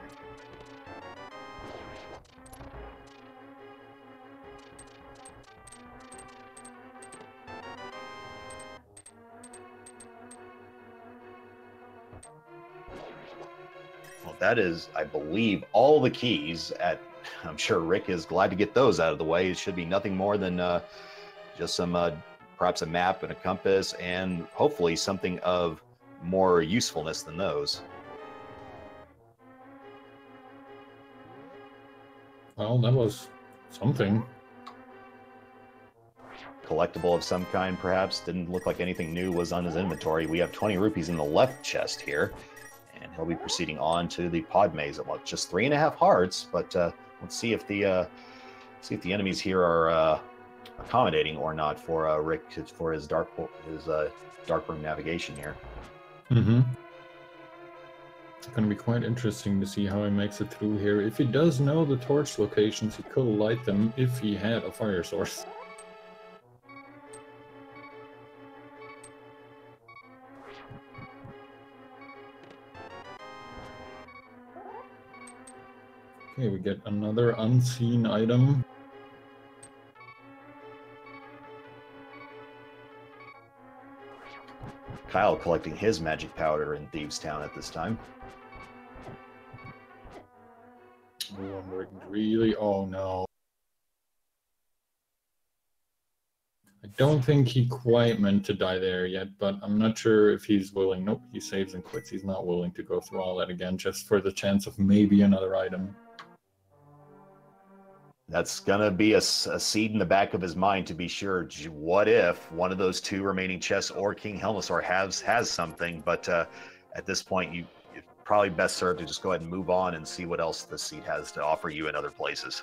Well, that is, I believe, all the keys. I'm sure Rick is glad to get those out of the way. It should be nothing more than just some, perhaps a map and a compass, and hopefully something of more usefulness than those. Well, that was something. Collectible of some kind, perhaps. Didn't look like anything new was on his inventory. We have 20 rupees in the left chest here, and he'll be proceeding on to the pod maze. Well, just 3.5 hearts, but let's see if the enemies here are accommodating or not for Rick for his dark room navigation here. Mm-hmm. It's going to be quite interesting to see how he makes it through here. If he does know the torch locations, he could light them if he had a fire source. Okay, we get another unseen item. Kyle collecting his magic powder in Thieves' Town at this time. Oh, I'm really... Oh, no. I don't think he quite meant to die there yet, but I'm not sure if he's willing. Nope, he saves and quits. He's not willing to go through all that again, just for the chance of maybe another item. That's going to be a seed in the back of his mind to be sure. What if one of those 2 remaining chests or King Helmasaur has something? But at this point, you're probably best served to just go ahead and move on and see what else the seed has to offer you in other places.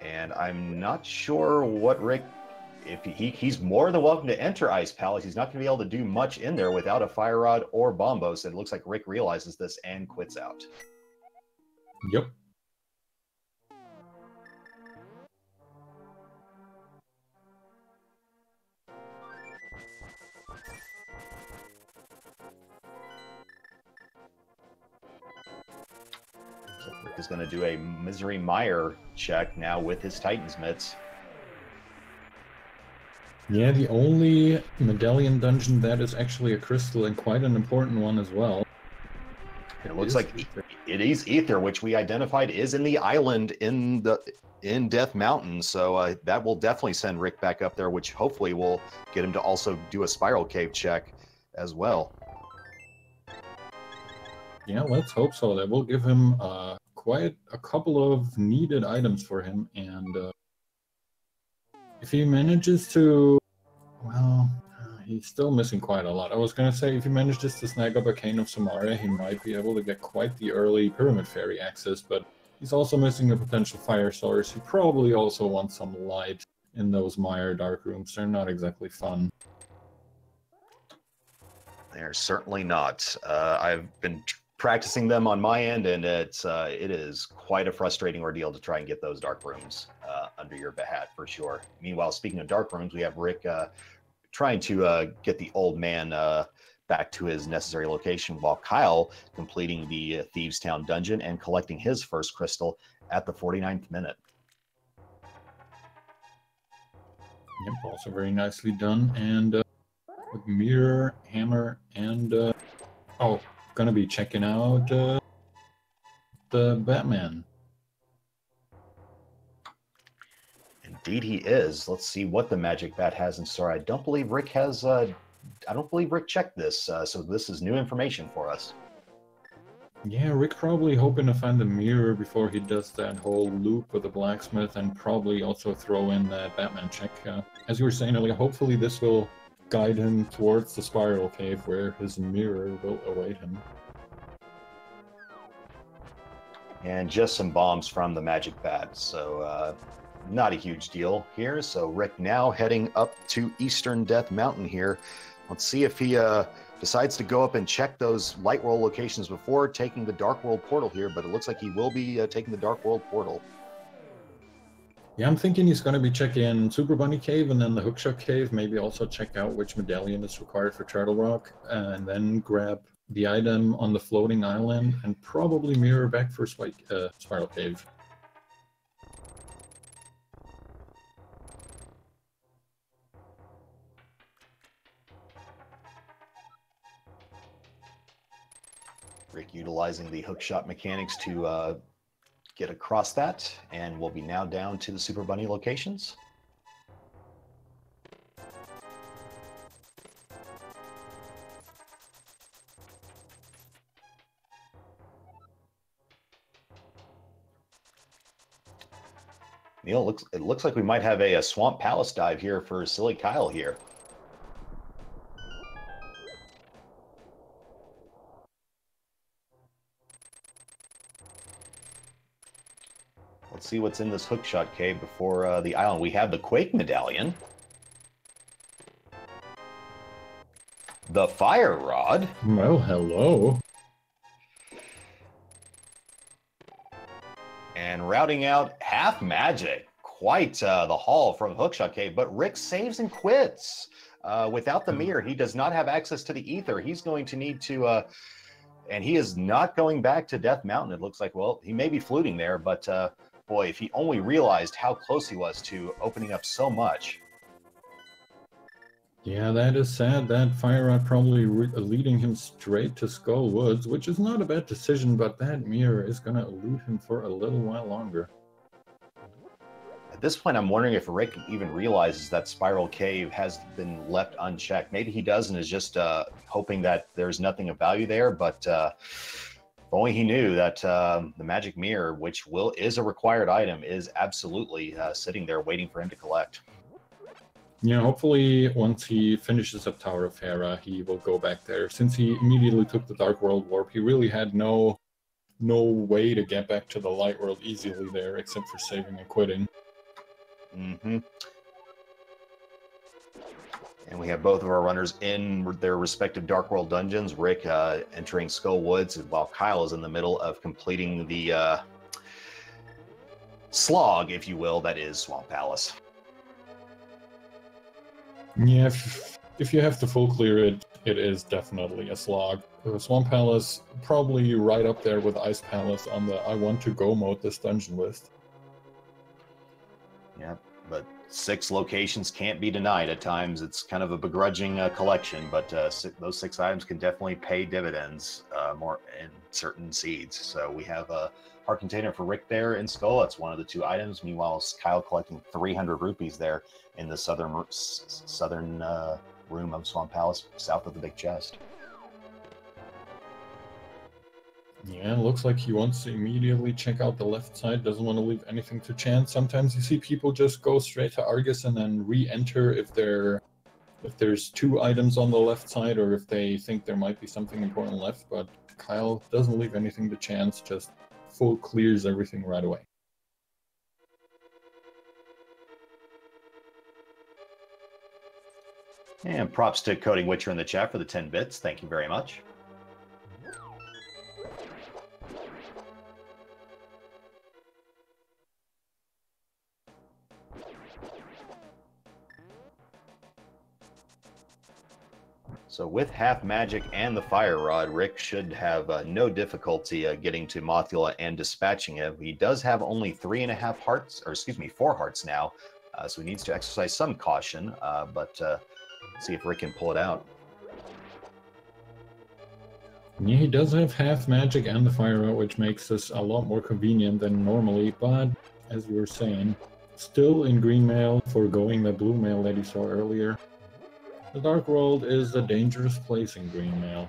And I'm not sure what Rick, if he's more than welcome to enter Ice Palace. He's not going to be able to do much in there without a Fire Rod or Bombos. It looks like Rick realizes this and quits out. Yep. Rick is going to do a Misery Mire check now with his Titan's Mitts. Yeah, the only medallion dungeon that is actually a crystal, and quite an important one as well. It looks like it is Ether, which we identified is in the island in Death Mountain. So that will definitely send Rick back up there, which hopefully will get him to also do a Spiral Cave check as well. Yeah, let's hope so. That will give him quite a couple of needed items for him, and if he manages to, well, he's still missing quite a lot. I was going to say, if he manages to snag up a Cane of Samaria, he might be able to get quite the early Pyramid Fairy access, but he's also missing a potential fire source. He probably also wants some light in those Mire dark rooms. They're not exactly fun. They're certainly not. I've been practicing them on my end, and it is quite a frustrating ordeal to try and get those dark rooms under your hat for sure. Meanwhile, speaking of dark rooms, we have Rick trying to get the old man back to his necessary location, while Kyle completing the Thieves' Town dungeon and collecting his first crystal at the 49th minute. Yep, also very nicely done. And with mirror, hammer, and oh, gonna be checking out the Batman. Indeed, he is. Let's see what the Magic Bat has in store. I don't believe Rick has. I don't believe Rick checked this, so this is new information for us. Yeah, Rick probably hoping to find the mirror before he does that whole loop with the blacksmith, and probably also throw in that Batman check. As you were saying earlier, hopefully this will guide him towards the Spiral Cave where his mirror will await him. And just some bombs from the Magic Bat, so not a huge deal here. So Rick now heading up to Eastern Death Mountain here. Let's see if he decides to go up and check those light world locations before taking the Dark World portal here, but it looks like he will be taking the Dark World portal. Yeah, I'm thinking he's going to be checking Super Bunny Cave and then the Hookshot Cave, maybe also check out which medallion is required for Turtle Rock, and then grab the item on the floating island and probably mirror back for Spiral Cave. Rick utilizing the hookshot mechanics to get across that, and we'll be now down to the Super Bunny locations. Neil, it looks like we might have a Swamp Palace dive here for Silly Kyle here. Let's see what's in this hookshot cave before the island. We have the Quake Medallion, the Fire Rod. Well, hello. And routing out Half Magic. Quite the haul from Hookshot Cave, but Rick saves and quits. Without the mirror, he does not have access to the ether. He's going to need to, and he is not going back to Death Mountain. It looks like, well, he may be fluting there, but boy, if he only realized how close he was to opening up so much. Yeah, that is sad. That Fire Rod probably leading him straight to Skull Woods, which is not a bad decision, but that mirror is going to elude him for a little while longer. At this point, I'm wondering if Rick even realizes that Spiral Cave has been left unchecked. Maybe he does and is just hoping that there's nothing of value there, but if only he knew that the Magic Mirror, which is a required item, is absolutely sitting there waiting for him to collect. Yeah, hopefully once he finishes up Tower of Hera, he will go back there. Since he immediately took the Dark World Warp, he really had no way to get back to the Light World easily there, except for saving and quitting. Mm-hmm. And we have both of our runners in their respective Dark World dungeons. Rick entering Skull Woods, while Kyle is in the middle of completing the slog, if you will, that is Swamp Palace. Yeah, if you have to full clear it, it is definitely a slog. Swamp Palace probably right up there with Ice Palace on the I want to go mode this dungeon list. Yeah, but 6 locations can't be denied at times. It's kind of a begrudging collection, but those 6 items can definitely pay dividends more in certain seeds. So we have a heart container for Rick there in Skull. That's one of the 2 items. Meanwhile, Kyle collecting 300 rupees there in the southern room of Swamp Palace, south of the big chest. Yeah, looks like he wants to immediately check out the left side, doesn't want to leave anything to chance. Sometimes you see people just go straight to Argus and then re-enter if there's 2 items on the left side or if they think there might be something important left, but Kyle doesn't leave anything to chance, just full clears everything right away. And props to Coding Witcher in the chat for the 10 bits. Thank you very much. So with Half Magic and the Fire Rod, Rick should have no difficulty getting to Mothula and dispatching him. He does have only 3.5 hearts, or excuse me, 4 hearts now, so he needs to exercise some caution, but let's see if Rick can pull it out. Yeah, he does have Half Magic and the Fire Rod, which makes this a lot more convenient than normally, but as you were saying, still in green mail, foregoing the blue mail that he saw earlier. The Dark World is a dangerous place in green mail.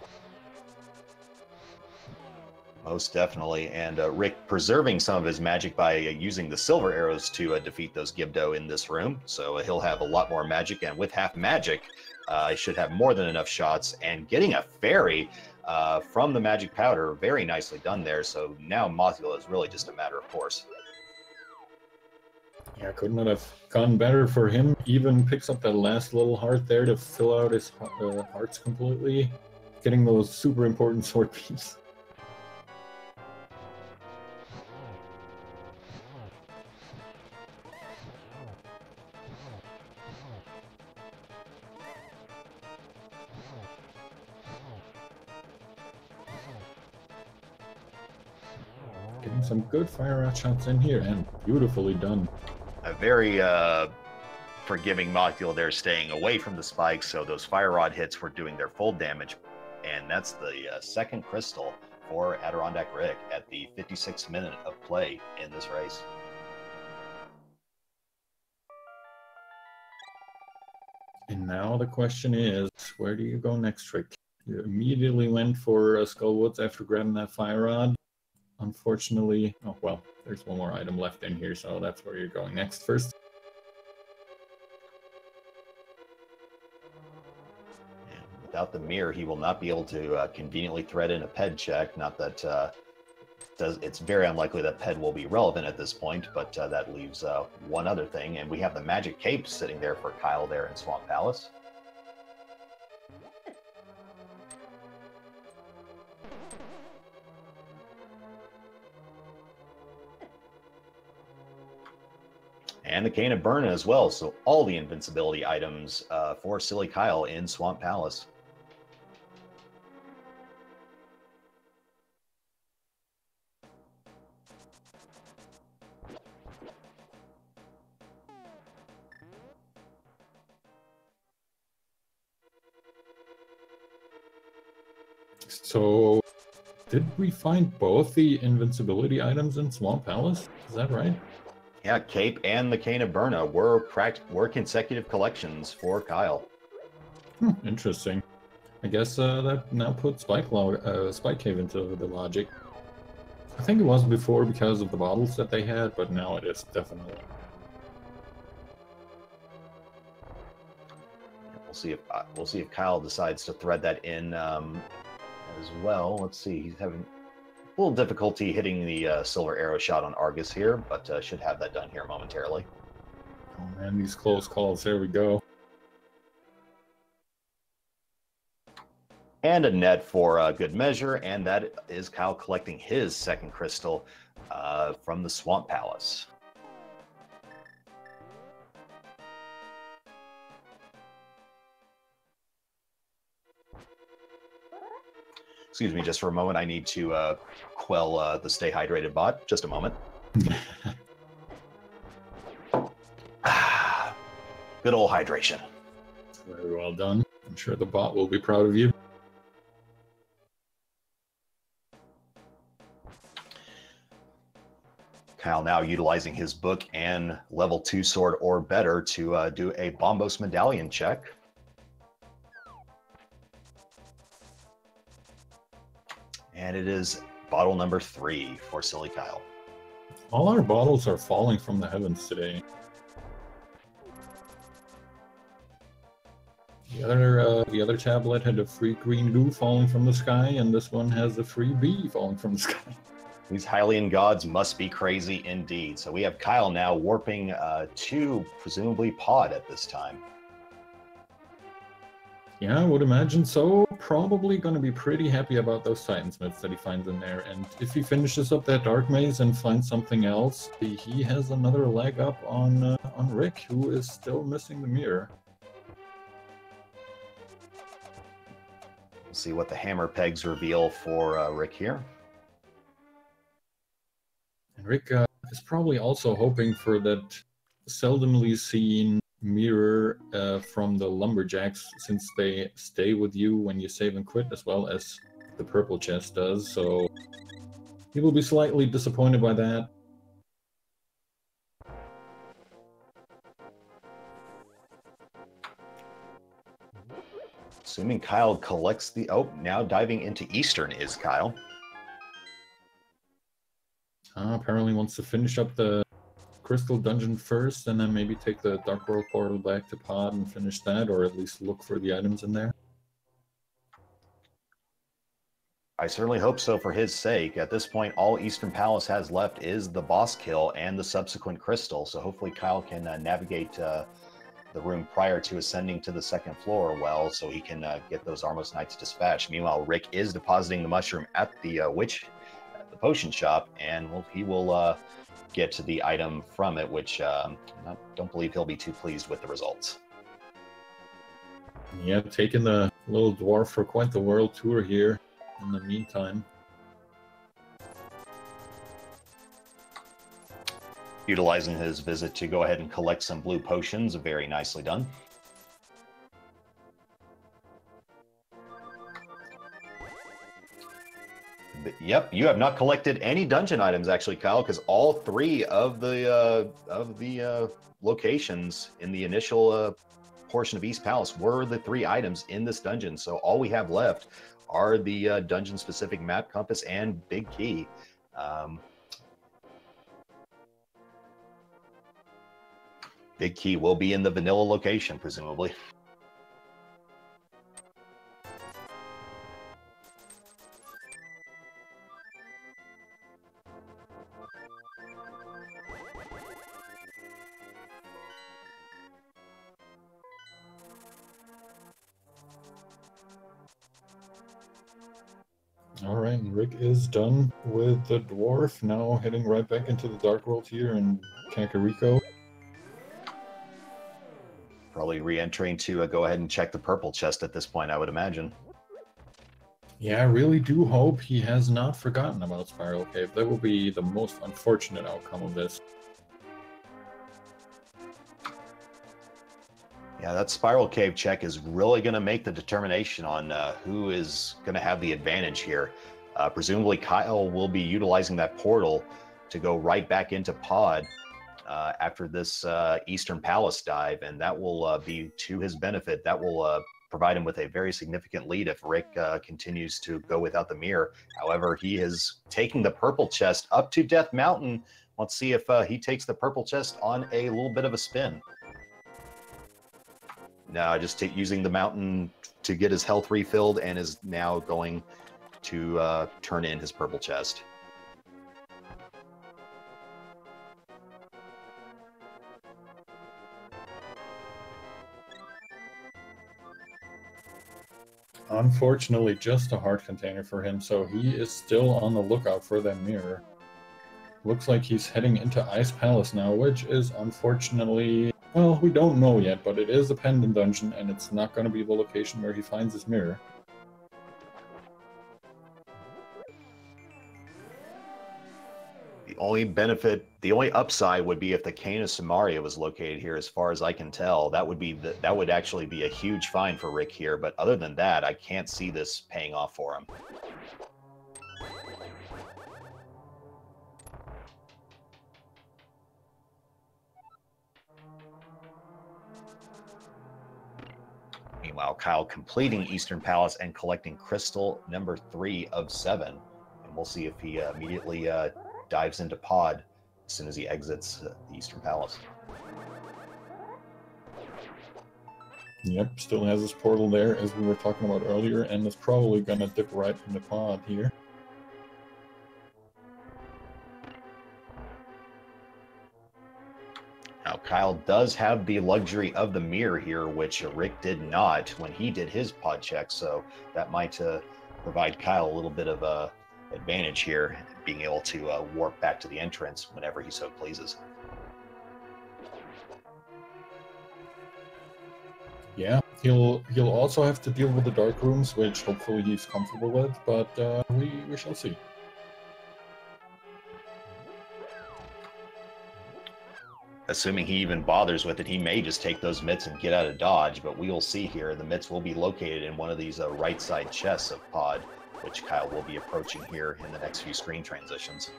Most definitely, and Rick preserving some of his magic by using the silver arrows to defeat those Gibdo in this room, so he'll have a lot more magic, and with Half Magic, he should have more than enough shots, and getting a fairy from the magic powder, very nicely done there, so now Mothula is really just a matter of course. Yeah, couldn't it have gone better for him? Even picks up that last little heart there to fill out his hearts completely. Getting those super important sword beams. Getting some good fire rod shots in here, and beautifully done. A very forgiving Mothula there, staying away from the spikes, so those Fire Rod hits were doing their full damage, and that's the second crystal for AdirondackRick at the 56th minute of play in this race. And now the question is, where do you go next, Rick? You immediately went for Skullwoods after grabbing that fire rod. Unfortunately, oh well, there's one more item left in here, so that's where you're going next first. Without the mirror, he will not be able to conveniently thread in a PED check. Not that it's very unlikely that PED will be relevant at this point, but that leaves one other thing, and we have the magic cape sitting there for Kyle there in Swamp Palace. And the Cane of Burn as well, so all the invincibility items for Silly Kyle in Swamp Palace. So, did we find both the invincibility items in Swamp Palace? Is that right? Yeah, Cape and the Cane of Burna were consecutive collections for Kyle. Interesting. I guess that now puts Spike Cave into the logic. I think it was before because of the bottles that they had, but now it is definitely. We'll see if Kyle decides to thread that in as well. Let's see. He's having a little difficulty hitting the silver arrow shot on Argus here, but should have that done here momentarily. Oh man, these close calls. There we go. And a net for good measure, and that is Kyle collecting his second crystal from the Swamp Palace. Excuse me, just for a moment. I need to quell the Stay Hydrated bot. Just a moment. Good old hydration. Very well done. I'm sure the bot will be proud of you. Kyle now utilizing his book and level 2 sword or better to do a Bombos medallion check. And it is bottle number 3 for Silly Kyle. All our bottles are falling from the heavens today. The other tablet had a free green goo falling from the sky, and this one has a free bee falling from the sky. These Hylian gods must be crazy indeed. So we have Kyle now warping to presumably Pod at this time. Yeah, I would imagine so. Probably going to be pretty happy about those Titansmiths that he finds in there. And if he finishes up that Dark Maze and finds something else, he has another leg up on Rick, who is still missing the mirror. We'll see what the hammer pegs reveal for Rick here. And Rick is probably also hoping for that seldomly seen mirror from the Lumberjacks, since they stay with you when you save and quit, as well as the purple chest does, so he will be slightly disappointed by that. Assuming Kyle collects the... Oh, now diving into Eastern is Kyle. Apparently wants to finish up the Crystal Dungeon first, and then maybe take the Dark World portal back to Pod and finish that, or at least look for the items in there. I certainly hope so for his sake. At this point, all Eastern Palace has left is the boss kill and the subsequent crystal, so hopefully Kyle can navigate the room prior to ascending to the second floor well, so he can get those Armos Knights dispatched. Meanwhile, Rick is depositing the mushroom at the potion shop, and he will get to the item from it, which I don't believe he'll be too pleased with the results. Yeah, taking the little dwarf for quite the world tour here in the meantime. Utilizing his visit to go ahead and collect some blue potions, very nicely done. Yep, you have not collected any dungeon items actually, Kyle, because all three of the locations in the initial portion of East Palace were the three items in this dungeon. So all we have left are the dungeon-specific map, compass, and big key. Big key will be in the vanilla location, presumably. All right, Rick is done with the dwarf. Now heading right back into the Dark World here in Kakariko. Probably re-entering to go ahead and check the purple chest at this point, I would imagine. Yeah, I really do hope he has not forgotten about Spiral Cave. That will be the most unfortunate outcome of this. Yeah, that Spiral Cave check is really going to make the determination on who is going to have the advantage here. Presumably, Kyle will be utilizing that portal to go right back into Pod after this Eastern Palace dive, and that will be to his benefit. That will provide him with a very significant lead if Rick continues to go without the mirror. However, he is taking the purple chest up to Death Mountain. Let's see if he takes the purple chest on a little bit of a spin. No, just using the mountain to get his health refilled, and is now going to turn in his purple chest. Unfortunately, just a heart container for him, so he is still on the lookout for that mirror. Looks like he's heading into Ice Palace now, which is unfortunately, well, we don't know yet, but it is a pendant dungeon, and it's not going to be the location where he finds his mirror. The only benefit, the only upside would be if the Cane of Samaria was located here, as far as I can tell. That would actually be a huge find for Rick here, but other than that, I can't see this paying off for him. Meanwhile, Kyle completing Eastern Palace and collecting crystal number 3 of 7. And we'll see if he immediately dives into Pod as soon as he exits the Eastern Palace. Yep, still has his portal there, as we were talking about earlier, and is probably going to dip right into Pod here. Now, Kyle does have the luxury of the mirror here, which Rick did not when he did his pod check, so that might provide Kyle a little bit of a advantage here, being able to warp back to the entrance whenever he so pleases. Yeah, he'll also have to deal with the dark rooms, which hopefully he's comfortable with, but we shall see. Assuming he even bothers with it, he may just take those mitts and get out of dodge, but we will see here. The mitts will be located in one of these right side chests of Pod, which Kyle will be approaching here in the next few screen transitions.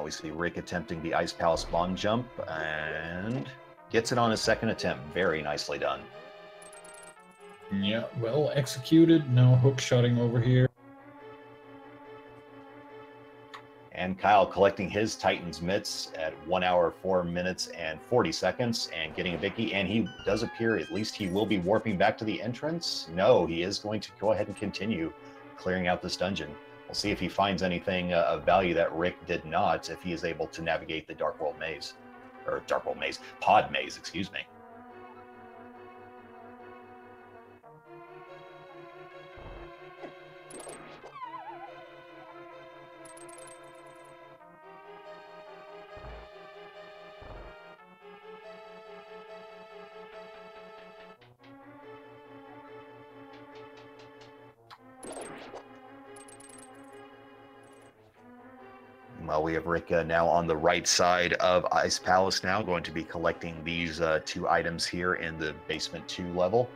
We see Rick attempting the Ice Palace bomb jump and gets it on his second attempt. Very nicely done. Yeah, well executed. No hook shotting over here. And Kyle collecting his Titan's mitts at 1 hour, 4 minutes, and 40 seconds and getting a Vicky. And he does appear, at least he will be warping back to the entrance. No, he is going to go ahead and continue clearing out this dungeon. We'll see if he finds anything of value that Rick did not, if he is able to navigate the Dark World Maze. Or Dark World Maze, Pod Maze, excuse me. Well, we have Rick now on the right side of Ice Palace now, going to be collecting these 2 items here in the basement 2 level.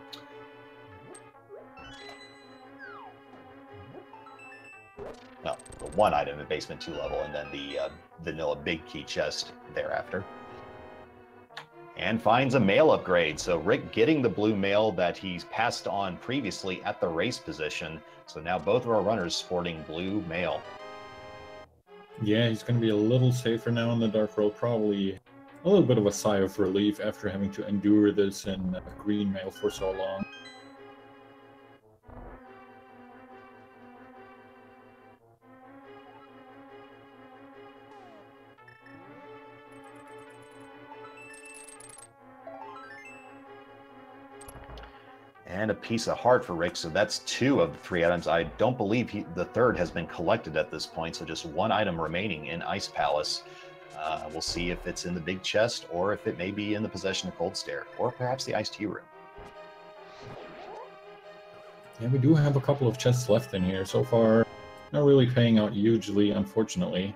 No, the 1 item in basement 2 level, and then the vanilla big key chest thereafter. And finds a mail upgrade. So Rick getting the blue mail that he's passed on previously at the race position. So now both of our runners sporting blue mail. Yeah, he's going to be a little safer now in the Dark World. Probably a little bit of a sigh of relief after having to endure this in green mail for so long. And a piece of heart for Rick. So that's 2 of the 3 items. I don't believe the 3rd has been collected at this point. So just 1 item remaining in Ice Palace. We'll see if it's in the big chest or if it may be in the possession of Cold Stare or perhaps the iced tea room. Yeah, we do have a couple of chests left in here. So far, not really paying out hugely, unfortunately.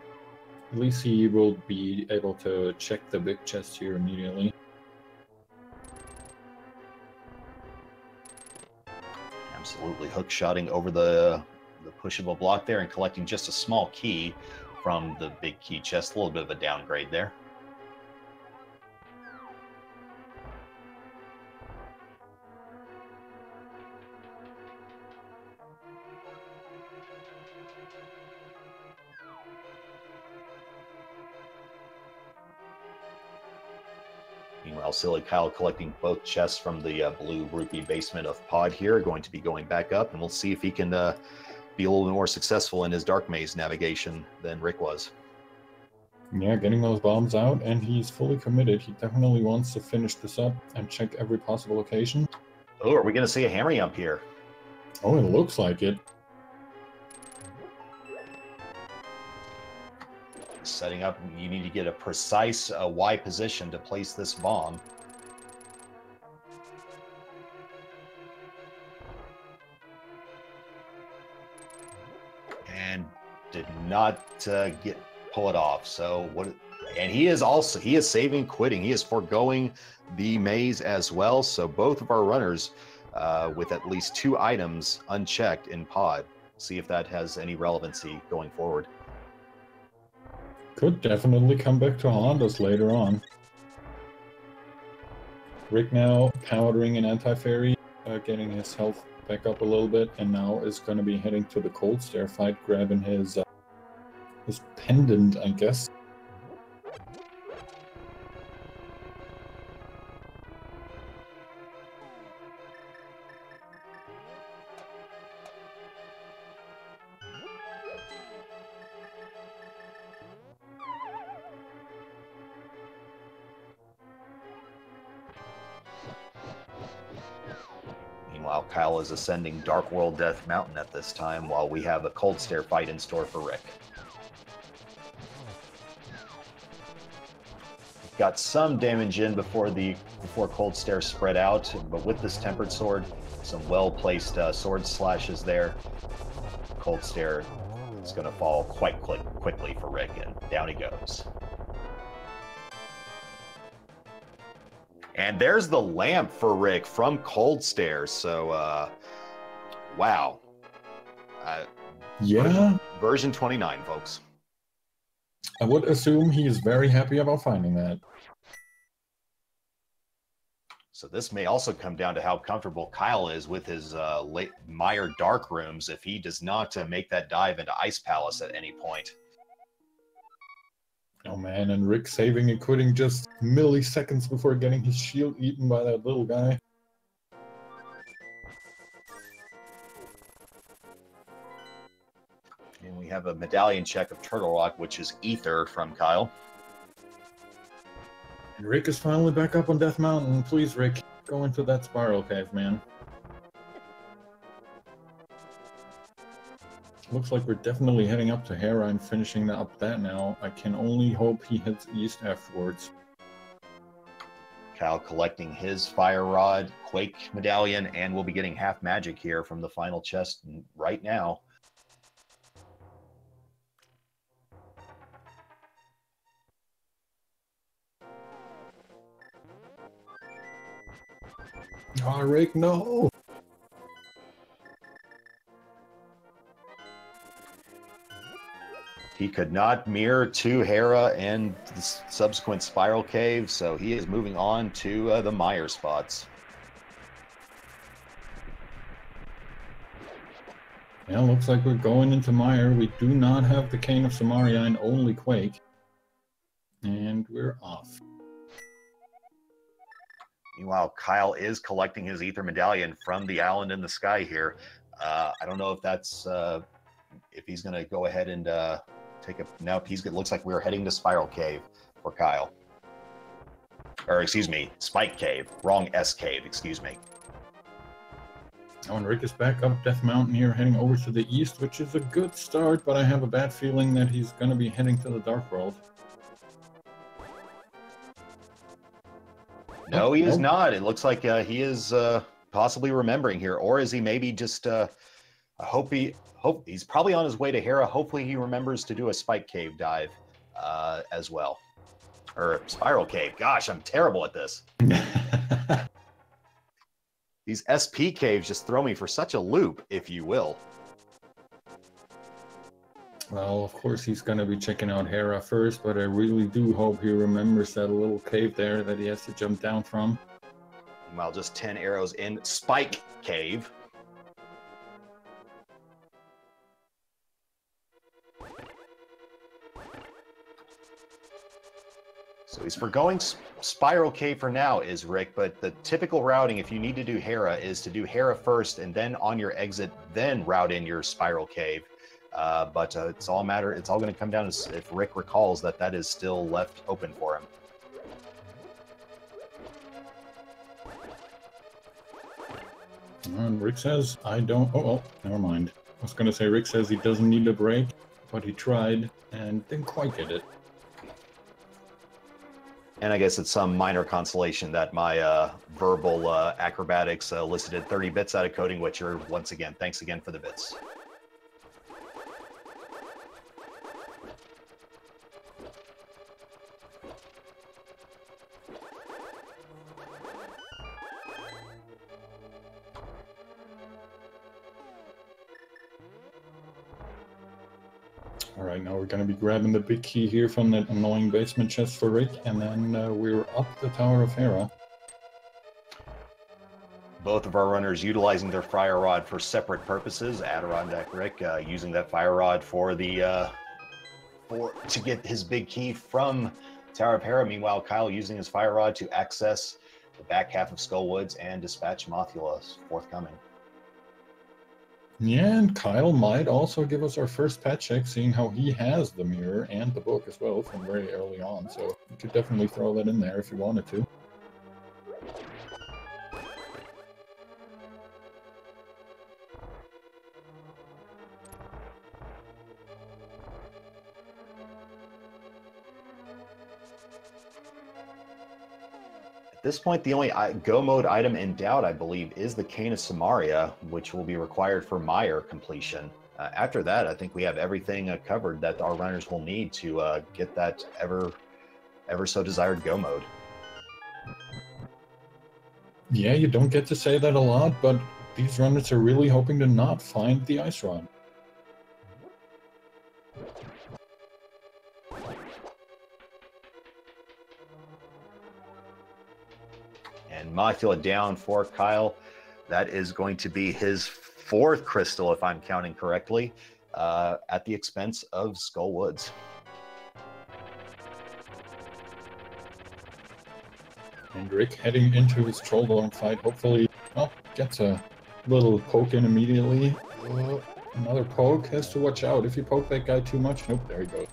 At least he will be able to check the big chest here immediately. Absolutely hook-shotting over the pushable block there and collecting just a small key from the big key chest. A little bit of a downgrade there. Meanwhile, sillykyle collecting both chests from the blue rupee basement of Pod here, going to be going back up, and we'll see if he can be a little bit more successful in his dark maze navigation than Rick was. Yeah, getting those bombs out, and he's fully committed. He definitely wants to finish this up and check every possible location. Oh, are we going to see a hammer jump here? Oh, it looks like it. Setting up, you need to get a precise Y position to place this bomb. And did not pull it off. So what? And he is saving quitting. He is foregoing the maze as well. So both of our runners with at least 2 items unchecked in Pod. See if that has any relevancy going forward. Could definitely come back to haunt us later on. Rick now powdering an anti-fairy, getting his health back up a little bit, and now is going to be heading to the Cold Stare fight, grabbing his pendant, I guess. Meanwhile, Kyle is ascending Dark World Death Mountain at this time, while we have a Cold Stare fight in store for Rick. Got some damage in before Cold Stare spread out, but with this Tempered Sword, some well-placed sword slashes there. Cold Stare is going to fall quite quickly for Rick, and down he goes. And there's the lamp for Rick from Cold Stare. So, wow. Yeah. Version 29, folks. I would assume he is very happy about finding that. So this may also come down to how comfortable Kyle is with his Mire Dark Rooms if he does not make that dive into Ice Palace at any point. Oh man, and Rick saving and quitting just milliseconds before getting his shield eaten by that little guy. And we have a medallion check of Turtle Rock, which is Ether from Kyle. And Rick is finally back up on Death Mountain. Please, Rick, go into that spiral cave, man. Looks like we're definitely heading up to Hera and finishing up that now. I can only hope he heads east afterwards. Kyle collecting his Fire Rod, Quake Medallion, and we'll be getting half magic here from the final chest right now. Oh, Rick, no! He could not mirror to Hera and the subsequent Spiral Cave, so he is moving on to the Mire spots. Yeah, looks like we're going into Mire. We do not have the Cane of Samaria and only Quake. And we're off. Meanwhile, Kyle is collecting his Ether Medallion from the island in the sky here. I don't know if that's if he's going to go ahead and take a... Nope, it looks like we're heading to Spiral Cave for Kyle. Or, excuse me, Spike Cave. Wrong S Cave, excuse me. Oh, and Rick is back up Death Mountain here, heading over to the east, which is a good start, but I have a bad feeling that he's going to be heading to the Dark World. No, he is not. It looks like he is possibly remembering here. Or is he maybe just... he's probably on his way to Hera. Hopefully he remembers to do a Spike Cave dive as well. Or Spiral Cave. Gosh, I'm terrible at this. These SP caves just throw me for such a loop, if you will. Well, of course he's going to be checking out Hera first, but I really do hope he remembers that little cave there that he has to jump down from. Meanwhile, just 10 arrows in Spike Cave. So he's forgoing Spiral Cave for now, is Rick, but the typical routing, if you need to do Hera, is to do Hera first, and then on your exit, then route in your Spiral Cave. But it's all going to come down to if Rick recalls that is still left open for him. And Rick says, I don't... Oh, never mind. I was going to say Rick says he doesn't need a break, but he tried and didn't quite get it. And I guess it's some minor consolation that my verbal acrobatics elicited 30 bits out of coding, which are, once again, thanks again for the bits. Alright, now we're going to be grabbing the big key here from that annoying basement chest for Rick, and then we're up the Tower of Hera. Both of our runners utilizing their fire rod for separate purposes. AdirondackRick using that fire rod for the to get his big key from Tower of Hera. Meanwhile, Kyle using his fire rod to access the back half of Skull Woods and dispatch Mothula forthcoming. Yeah, and Kyle might also give us our first pet check, seeing how he has the mirror and the book as well from very early on, so you could definitely throw that in there if you wanted to. At this point, the only go mode item in doubt, I believe, is the Cane of Samaria, which will be required for Mire completion. After that, I think we have everything covered that our runners will need to get that ever so desired go mode. Yeah, you don't get to say that a lot, but these runners are really hoping to not find the Ice Rod. And Mothula down for Kyle. That is going to be his fourth crystal, if I'm counting correctly, at the expense of Skull Woods. And Rick heading into his Trolldorm fight, hopefully, well, gets a little poke in immediately. Another poke, has to watch out. If you poke that guy too much, nope, there he goes.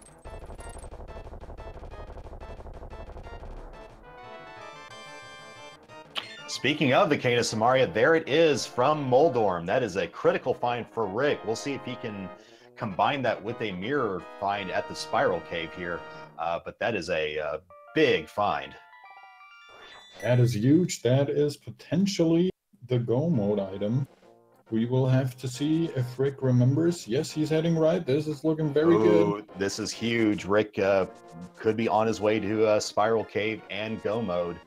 Speaking of the Cane of Samaria, there it is from Moldorm. That is a critical find for Rick. We'll see if he can combine that with a mirror find at the Spiral Cave here. But that is a big find. That is huge. That is potentially the go mode item. We will have to see if Rick remembers. Yes, he's heading right. This is looking very good. This is huge. Rick could be on his way to Spiral Cave and go mode.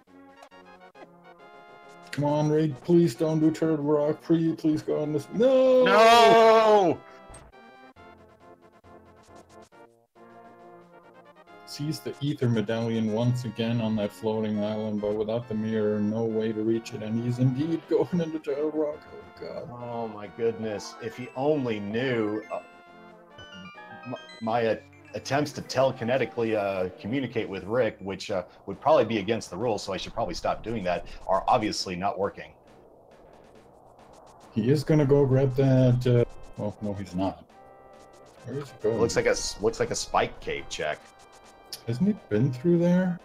Come on, Rick, please don't do Turtle Rock. Please go on this. No! No! Sees the ether medallion once again on that floating island, but without the mirror, no way to reach it, and he's indeed going into Turtle Rock. Oh god. Oh my goodness. If he only knew my attempts to telekinetically communicate with Rick, which would probably be against the rules, so I should probably stop doing that, are obviously not working. He is gonna go grab that. Well, no, he's not. Where is he going? Looks like a spike cave check. Hasn't he been through there?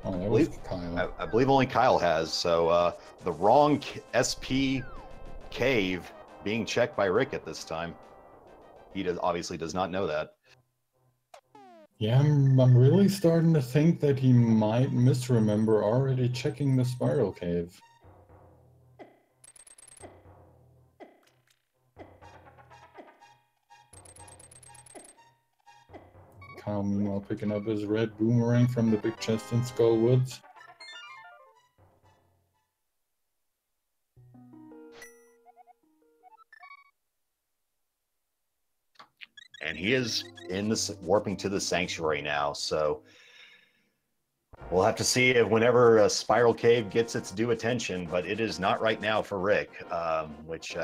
Oh, that was Kyle. I believe only Kyle has. So the wrong SP cave being checked by Rick at this time. He obviously does not know that. Yeah, I'm really starting to think that he might misremember already checking the spiral cave. Kyle, meanwhile, picking up his red boomerang from the big chest in Skull Woods. And he is in the warping to the sanctuary now, so we'll have to see if whenever a spiral cave gets its due attention, but it is not right now for Rick, which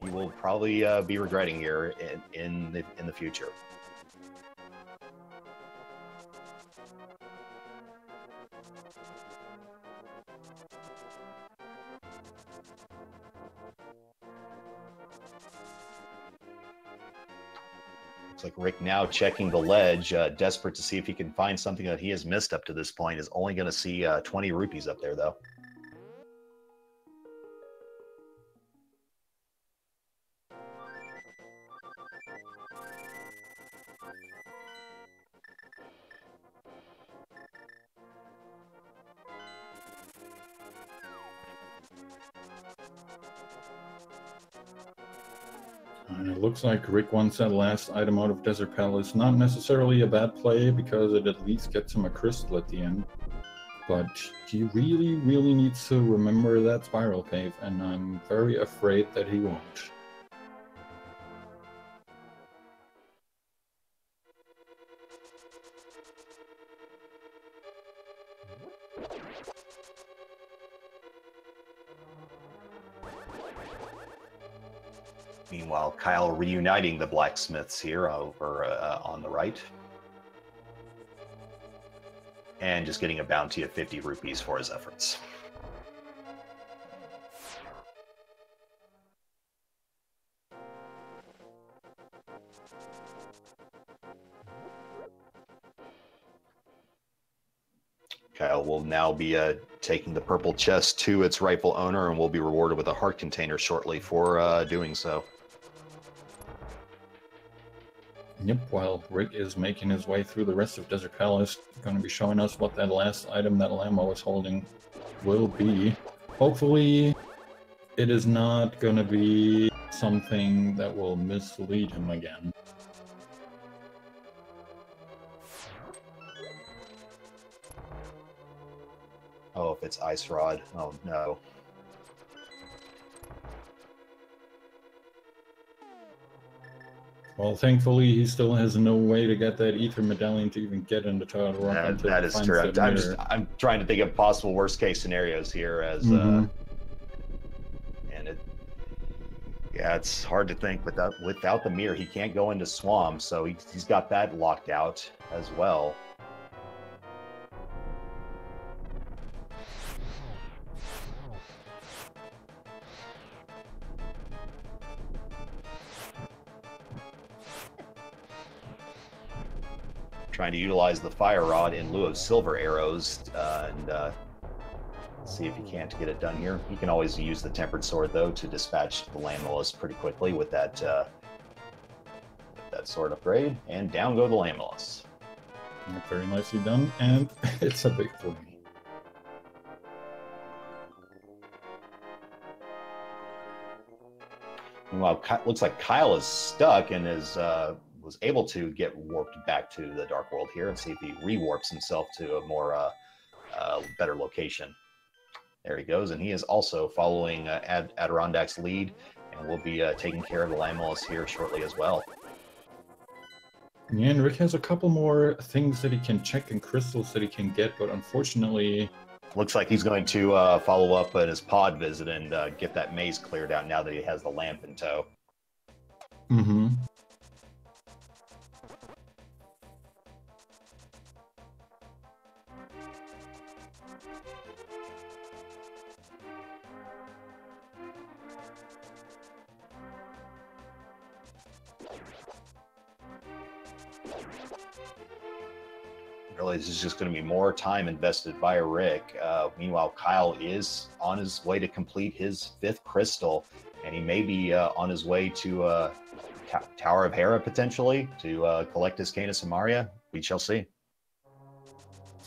he will probably be regretting here in the future. Looks like Rick now checking the ledge, desperate to see if he can find something that he has missed up to this point. Is only going to see 20 rupees up there, though. And it looks like Rick wants that last item out of Desert Palace. Not necessarily a bad play, because it at least gets him a crystal at the end. But he really, really needs to remember that spiral cave, and I'm very afraid that he won't. Meanwhile, Kyle reuniting the blacksmiths here over on the right. And just getting a bounty of 50 rupees for his efforts. Kyle will now be taking the purple chest to its rightful owner and will be rewarded with a heart container shortly for doing so. Yep, while Rick is making his way through the rest of Desert Palace, going to be showing us what that last item that Lambo is holding will be. Hopefully, it is not going to be something that will mislead him again. Oh, if it's Ice Rod. Oh, no. Well, thankfully, he still has no way to get that ether medallion to even get into Tower Rock. That is true. I'm trying to think of possible worst case scenarios here as and it's hard to think without the mirror. He can't go into Swamp, so he's got that locked out as well. Trying to utilize the fire rod in lieu of silver arrows and see if he can't get it done here. He can always use the tempered sword though to dispatch the Landmillis pretty quickly with that sword upgrade, and down go the Landmillis. Very nicely done, and it's a victory. Meanwhile, looks like Kyle is stuck and was able to get warped back to the Dark World here and see if he rewarps himself to a more better location. There he goes, and he is also following Adirondack's lead, and will be taking care of the Lamellus here shortly as well. Yeah, and Rick has a couple more things that he can check and crystals that he can get, but unfortunately... Looks like he's going to follow up at his pod visit and get that maze cleared out now that he has the lamp in tow. Mm-hmm. Really, this is just going to be more time invested by Rick. Meanwhile, Kyle is on his way to complete his 5th crystal, and he may be on his way to Tower of Hera, potentially, to collect his Canis Amaria. We shall see.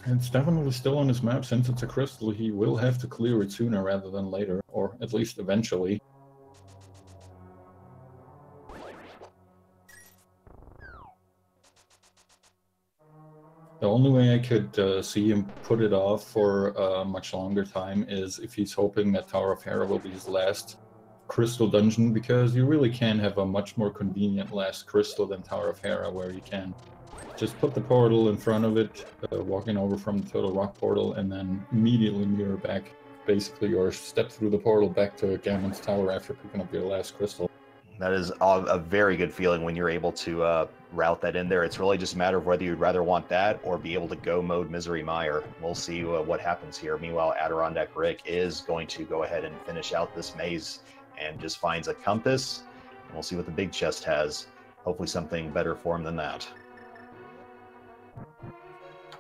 It's definitely still on his map. Since it's a crystal, he will have to clear it sooner rather than later, or at least eventually. The only way I could see him put it off for a much longer time is if he's hoping that Tower of Hera will be his last crystal dungeon, because you really can have a much more convenient last crystal than Tower of Hera, where you can just put the portal in front of it, walking over from the Total Rock portal, and then immediately mirror back, basically, or step through the portal back to Gammon's Tower after picking up your last crystal. That is a very good feeling when you're able to route that in there. It's really just a matter of whether you'd rather want that or be able to go mode Misery Mire. We'll see what happens here. Meanwhile, AdirondackRick is going to go ahead and finish out this maze and just finds a compass. And we'll see what the big chest has. Hopefully something better for him than that.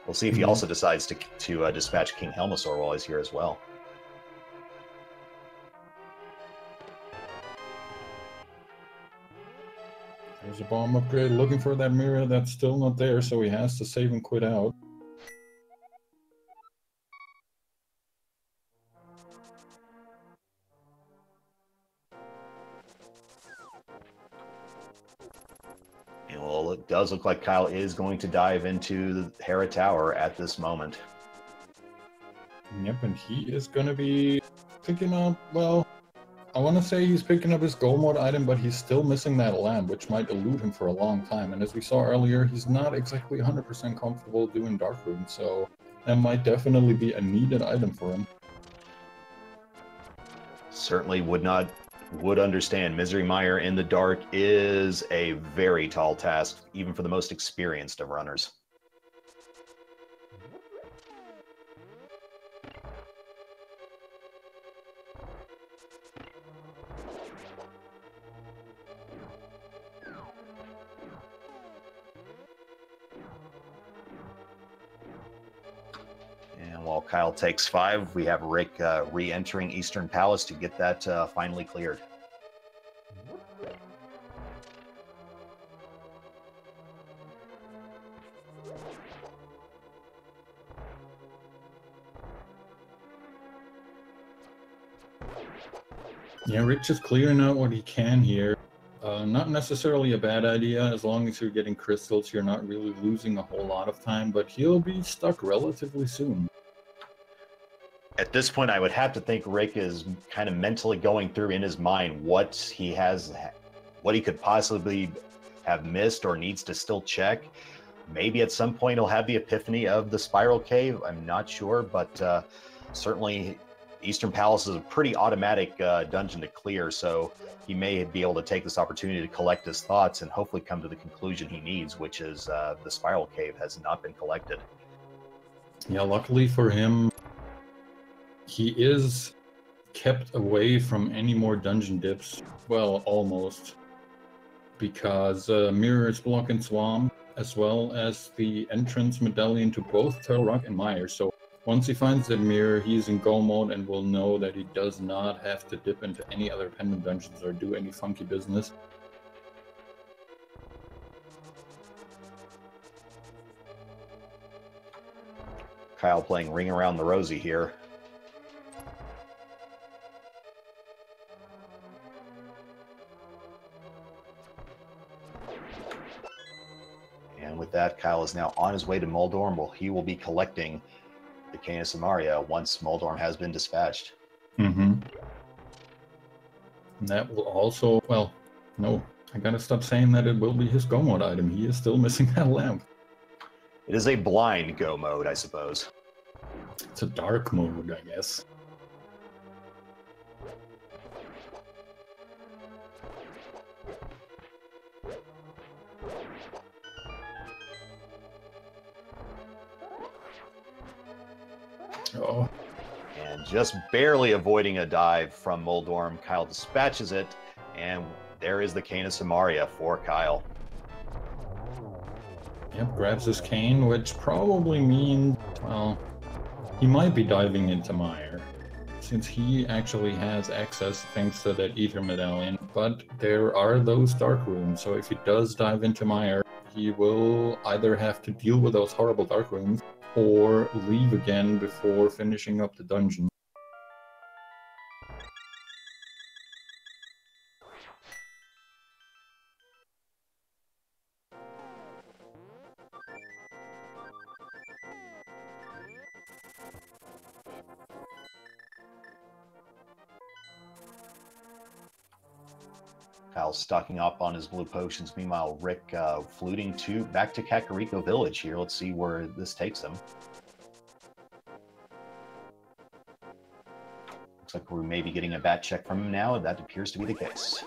We'll see if he also decides to dispatch King Helmasaur while he's here as well. There's a bomb upgrade looking for that mirror that's still not there, so he has to save and quit out. And well, it does look like Kyle is going to dive into the Hera Tower at this moment. Yep, and he is going to be picking up, well, I want to say he's picking up his gold mode item, but he's still missing that lamp, which might elude him for a long time. And as we saw earlier, he's not exactly 100% comfortable doing Dark Rune, so that might definitely be a needed item for him. Certainly would understand. Misery Mire in the dark is a very tall task, even for the most experienced of runners. While Kyle takes 5, we have Rick re-entering Eastern Palace to get that finally cleared. Yeah, Rick just clearing out what he can here. Not necessarily a bad idea, as long as you're getting crystals, you're not really losing a whole lot of time, but he'll be stuck relatively soon. At this point, I would have to think Rick is kind of mentally going through in his mind what he could possibly have missed or needs to still check. Maybe at some point he'll have the epiphany of the Spiral Cave. I'm not sure, but certainly Eastern Palace is a pretty automatic dungeon to clear, so he may be able to take this opportunity to collect his thoughts and hopefully come to the conclusion he needs, which is the Spiral Cave has not been collected. Yeah, luckily for him, he is kept away from any more dungeon dips. Well, almost. Because Mirror is blocking Swamp, as well as the entrance medallion to both Turtle Rock and Mire. So once he finds that Mirror, he's in go mode and will know that he does not have to dip into any other pendant dungeons or do any funky business. Kyle playing Ring Around the Rosie here. And with that, Kyle is now on his way to Moldorm, where he will be collecting the Canis Maria once Moldorm has been dispatched. Mm-hmm. And that will also, well, no, I gotta stop saying that it will be his go mode item. He is still missing that lamp. It is a blind go mode, I suppose. It's a dark mode, I guess. Oh. And just barely avoiding a dive from Moldorm, Kyle dispatches it, and there is the Canis Maria for Kyle. Yep, grabs his cane, which probably means, well, he might be diving into Mire, since he actually has access thanks to that Ether Medallion, but there are those dark rooms, so if he does dive into Mire, he will either have to deal with those horrible dark rooms, or leave again before finishing up the dungeon. Kyle's stocking up on his blue potions. Meanwhile, Rick fluting back to Kakariko Village here. Let's see where this takes him. Looks like we may be getting a bat check from him now, and that appears to be the case.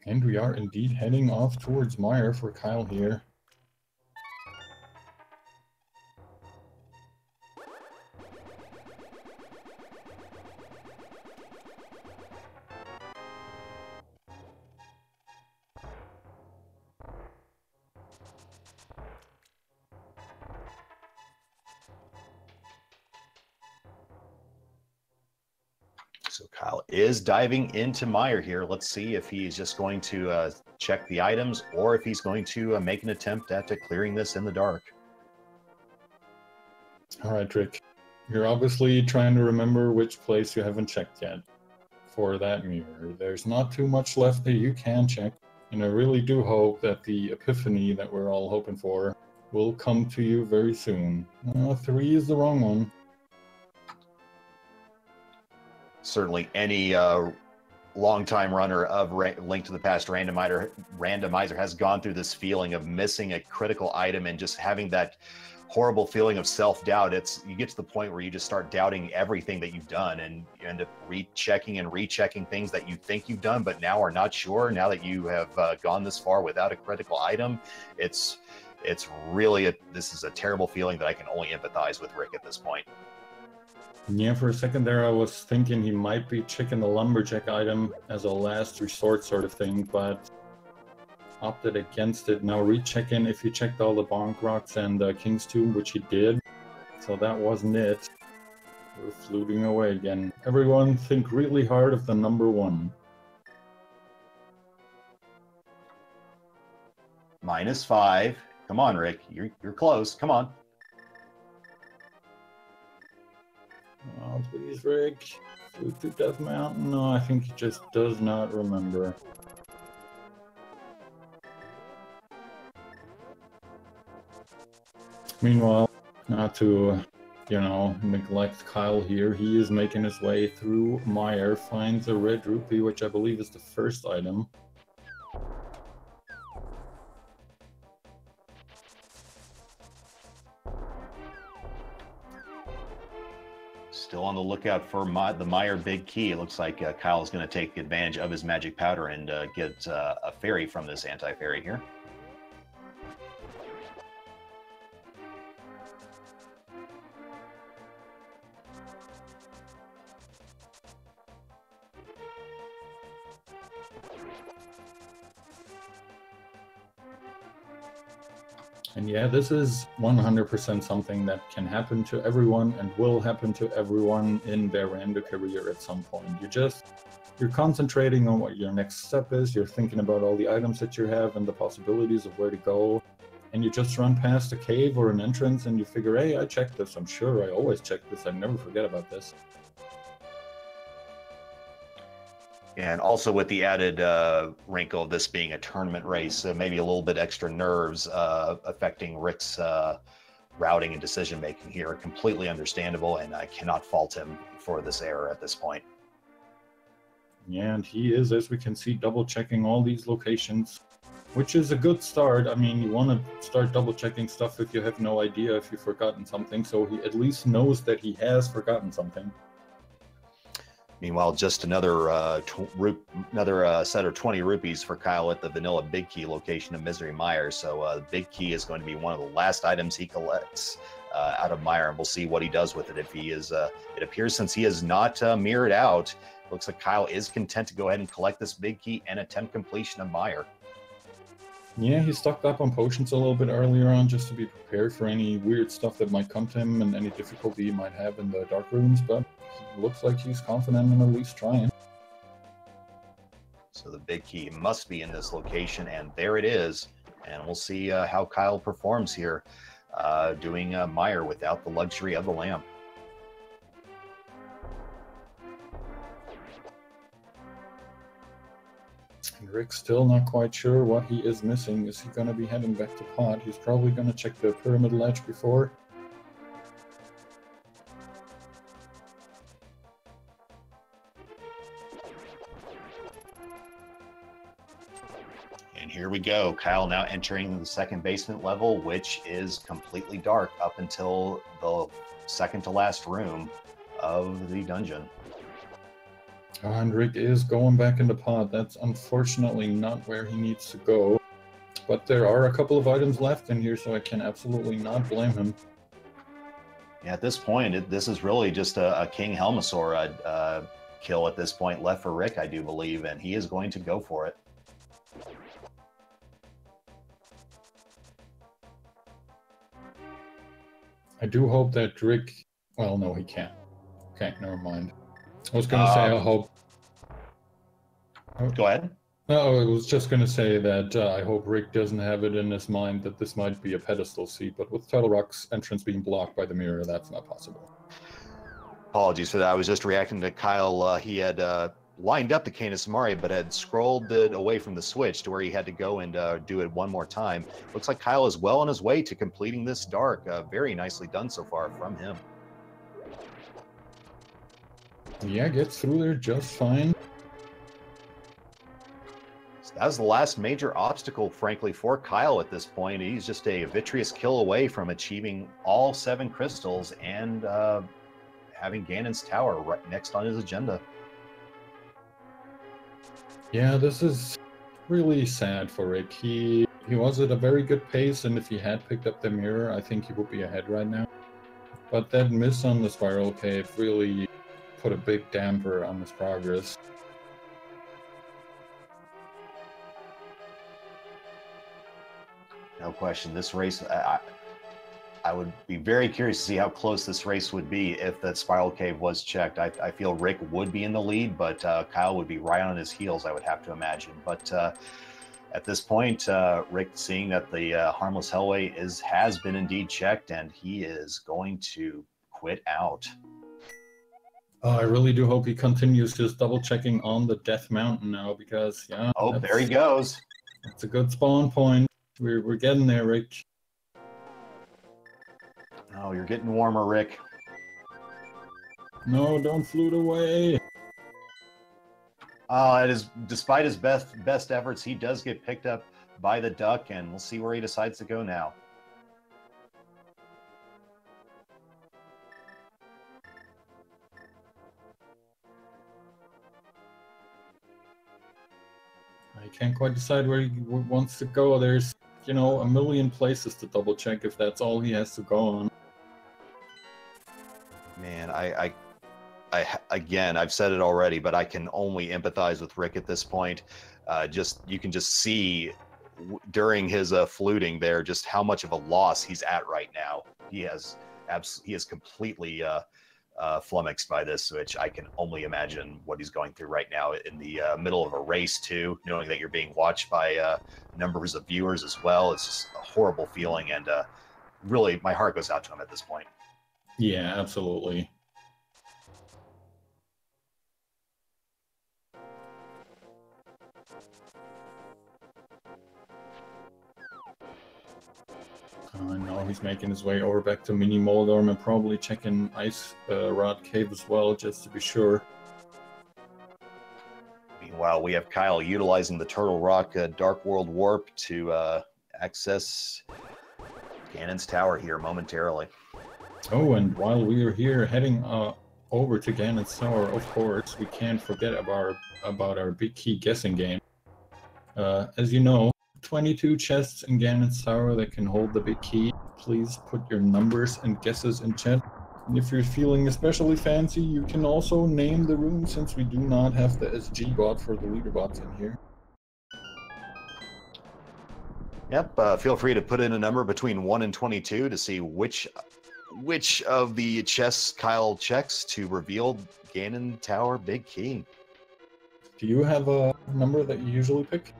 And we are indeed heading off towards Mire for Kyle here. So Kyle is diving into Mire here. Let's see if he's just going to check the items or if he's going to make an attempt at clearing this in the dark. All right, Rick. You're obviously trying to remember which place you haven't checked yet for that mirror. There's not too much left that you can check, and I really do hope that the epiphany that we're all hoping for will come to you very soon. 3 is the wrong one. Certainly any longtime runner of Link to the Past randomizer has gone through this feeling of missing a critical item and just having that horrible feeling of self-doubt. You get to the point where you just start doubting everything that you've done, and you end up rechecking things that you think you've done but now are not sure. Now that you have gone this far without a critical item, it's really this is a terrible feeling that I can only empathize with Rick at this point. Yeah, for a second there I was thinking he might be checking the lumberjack item as a last resort sort of thing, but opted against it. Now rechecking if he checked all the bonk rocks and King's Tomb, which he did, so that wasn't it. We're fluting away again. Everyone think really hard of the number 1. -5. Come on, Rick. You're close. Come on. Oh, please, Rick. Flute to Death Mountain? No, I think he just does not remember. Meanwhile, not to, neglect Kyle here, he is making his way through Mire, finds a red rupee, which I believe is the first item. Still on the lookout for the Mire Big Key. It looks like Kyle is going to take advantage of his magic powder and get a fairy from this anti-fairy here. And yeah, this is 100% something that can happen to everyone and will happen to everyone in their rando career at some point. You're concentrating on what your next step is, you're thinking about all the items that you have and the possibilities of where to go, and you just run past a cave or an entrance and you figure, hey, I checked this, I'm sure I always check this, I never forget about this. And also with the added wrinkle of this being a tournament race, maybe a little bit extra nerves affecting Rick's routing and decision making here. Completely understandable, and I cannot fault him for this error at this point. Yeah, and he is, as we can see, double checking all these locations, which is a good start. I mean, you want to start double checking stuff if you have no idea if you've forgotten something, so he at least knows that he has forgotten something. Meanwhile, just another set of 20 rupees for Kyle at the vanilla big key location of Misery Mire. So the big key is going to be one of the last items he collects out of Mire, and we'll see what he does with it. If he is, it appears since he is not mirrored out, looks like Kyle is content to go ahead and collect this big key and attempt completion of Mire. Yeah, he stocked up on potions a little bit earlier on just to be prepared for any weird stuff that might come to him and any difficulty he might have in the dark rooms, but it looks like he's confident in at least trying. So the big key must be in this location, and there it is. And we'll see how Kyle performs here, doing Mire without the luxury of the lamp. And Rick's still not quite sure what he is missing. Is he going to be heading back to pod? He's probably going to check the pyramid ledge before. And here we go. Kyle now entering the second basement level, which is completely dark up until the second to last room of the dungeon. And Rick is going back into pod. That's unfortunately not where he needs to go. But there are a couple of items left in here, so I can absolutely not blame him. Yeah, at this point, this is really just a King Helmasaur kill at this point left for Rick, I do believe, and he is going to go for it. I do hope that Rick... Well, no, he can't. Okay, never mind. I was going to say, I hope... Go ahead. No, I was just going to say that I hope Rick doesn't have it in his mind that this might be a pedestal seat, but with Turtle Rock's entrance being blocked by the mirror, that's not possible. Apologies for that. I was just reacting to Kyle. He had lined up the Canis Mari, but had scrolled it away from the switch to where he had to go and do it one more time. Looks like Kyle is well on his way to completing this dark. Very nicely done so far from him. Yeah, gets through there just fine. So that was the last major obstacle, frankly, for Kyle at this point. He's just a vitreous kill away from achieving all 7 crystals and having Ganon's Tower right next on his agenda. Yeah, this is really sad for Rick. He was at a very good pace, and if he had picked up the mirror, I think he would be ahead right now. But that miss on the Spiral Cave really put a big damper on his progress. No question. This race, I would be very curious to see how close this race would be if that Spiral Cave was checked. I feel Rick would be in the lead, but Kyle would be right on his heels, I would have to imagine. But at this point, Rick, seeing that the Harmless Hellway has been indeed checked, and he is going to quit out. I really do hope he continues his double checking on the Death Mountain now, because yeah. Oh, there he goes. It's a good spawn point. We're getting there, Rick. Oh, you're getting warmer, Rick. No, don't flute away. It is, despite his best efforts, he does get picked up by the duck, and we'll see where he decides to go now. I can't quite decide where he wants to go. There's, you know, a million places to double check if that's all he has to go on. Man, again, I've said it already, but I can only empathize with Rick at this point. You can just see during his fluting there just how much of a loss he's at right now. He is completely flummoxed by this, which I can only imagine what he's going through right now in the middle of a race too, knowing that you're being watched by numbers of viewers as well. It's just a horrible feeling, and really my heart goes out to him at this point. Yeah, absolutely. he's making his way over back to Mini Moldorm and probably checking Ice Rod Cave as well, just to be sure. Meanwhile, we have Kyle utilizing the Turtle Rock Dark World Warp to access Ganon's Tower here momentarily. Oh, and while we are here heading over to Ganon's Tower, of course, we can't forget about our big key guessing game. As you know, 22 chests in Ganon's Tower that can hold the big key. Please put your numbers and guesses in chat. And if you're feeling especially fancy, you can also name the room, since we do not have the SG bot for the leader bots in here. Yep, feel free to put in a number between 1 and 22 to see which of the chests Kyle checks to reveal Ganon Tower Big Key. Do you have a number that you usually pick?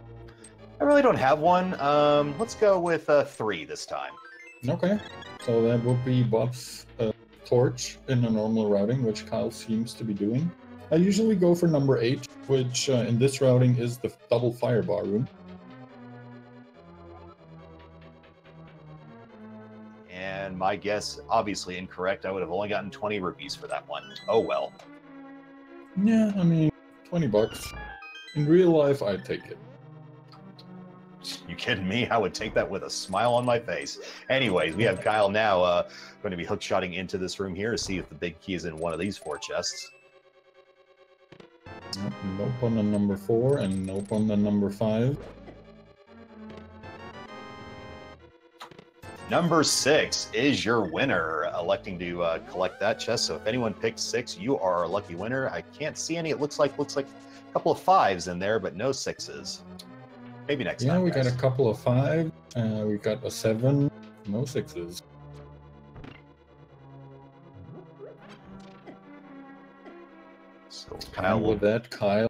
I really don't have one. Let's go with 3 this time. Okay, so that would be Bob's torch in a normal routing, which Kyle seems to be doing. I usually go for number 8, which in this routing is the double firebar room. And my guess, obviously incorrect. I would have only gotten 20 rupees for that one. Oh well. Yeah, I mean, 20 bucks. In real life, I'd take it. You kidding me? I would take that with a smile on my face. Anyways, we have Kyle now going to be hookshotting into this room here to see if the big key is in one of these 4 chests. Nope on the number 4 and nope on the number 5. Number 6 is your winner, electing to collect that chest. So if anyone picked 6, you are a lucky winner. I can't see any. It looks like a couple of 5s in there, but no 6s. Maybe next time. Yeah, we guys. got a couple of 5. We got a 7. No 6s. So Kyle with that, Kyle.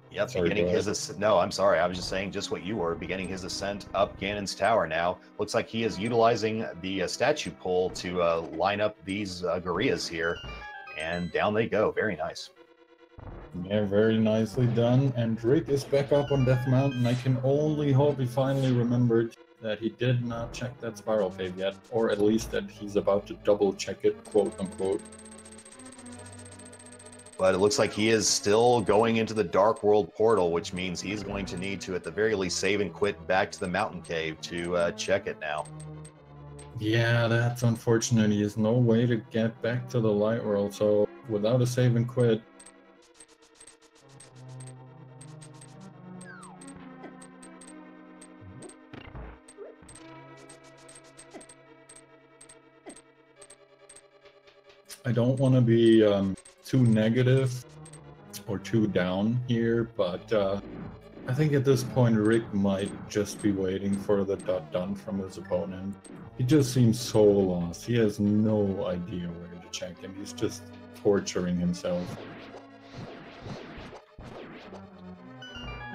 Yep, Sorry, beginning his no, I'm sorry. I was just saying just what you were, beginning his ascent up Ganon's Tower now. Looks like he is utilizing the statue pole to line up these gorillas here, and down they go. Very nice. Yeah, very nicely done. And Rick is back up on Death Mountain. I can only hope he finally remembered that he did not check that spiral cave yet, or at least that he's about to double check it, quote unquote. But it looks like he is still going into the Dark World portal, which means he's going to need to, at the very least, save and quit back to the mountain cave to check it now. Yeah, that's unfortunate. He has no way to get back to the light world, so without a save and quit, I don't want to be too negative or too down here, but I think at this point Rick might just be waiting for the done from his opponent. He just seems so lost. He has no idea where to check, and he's just torturing himself.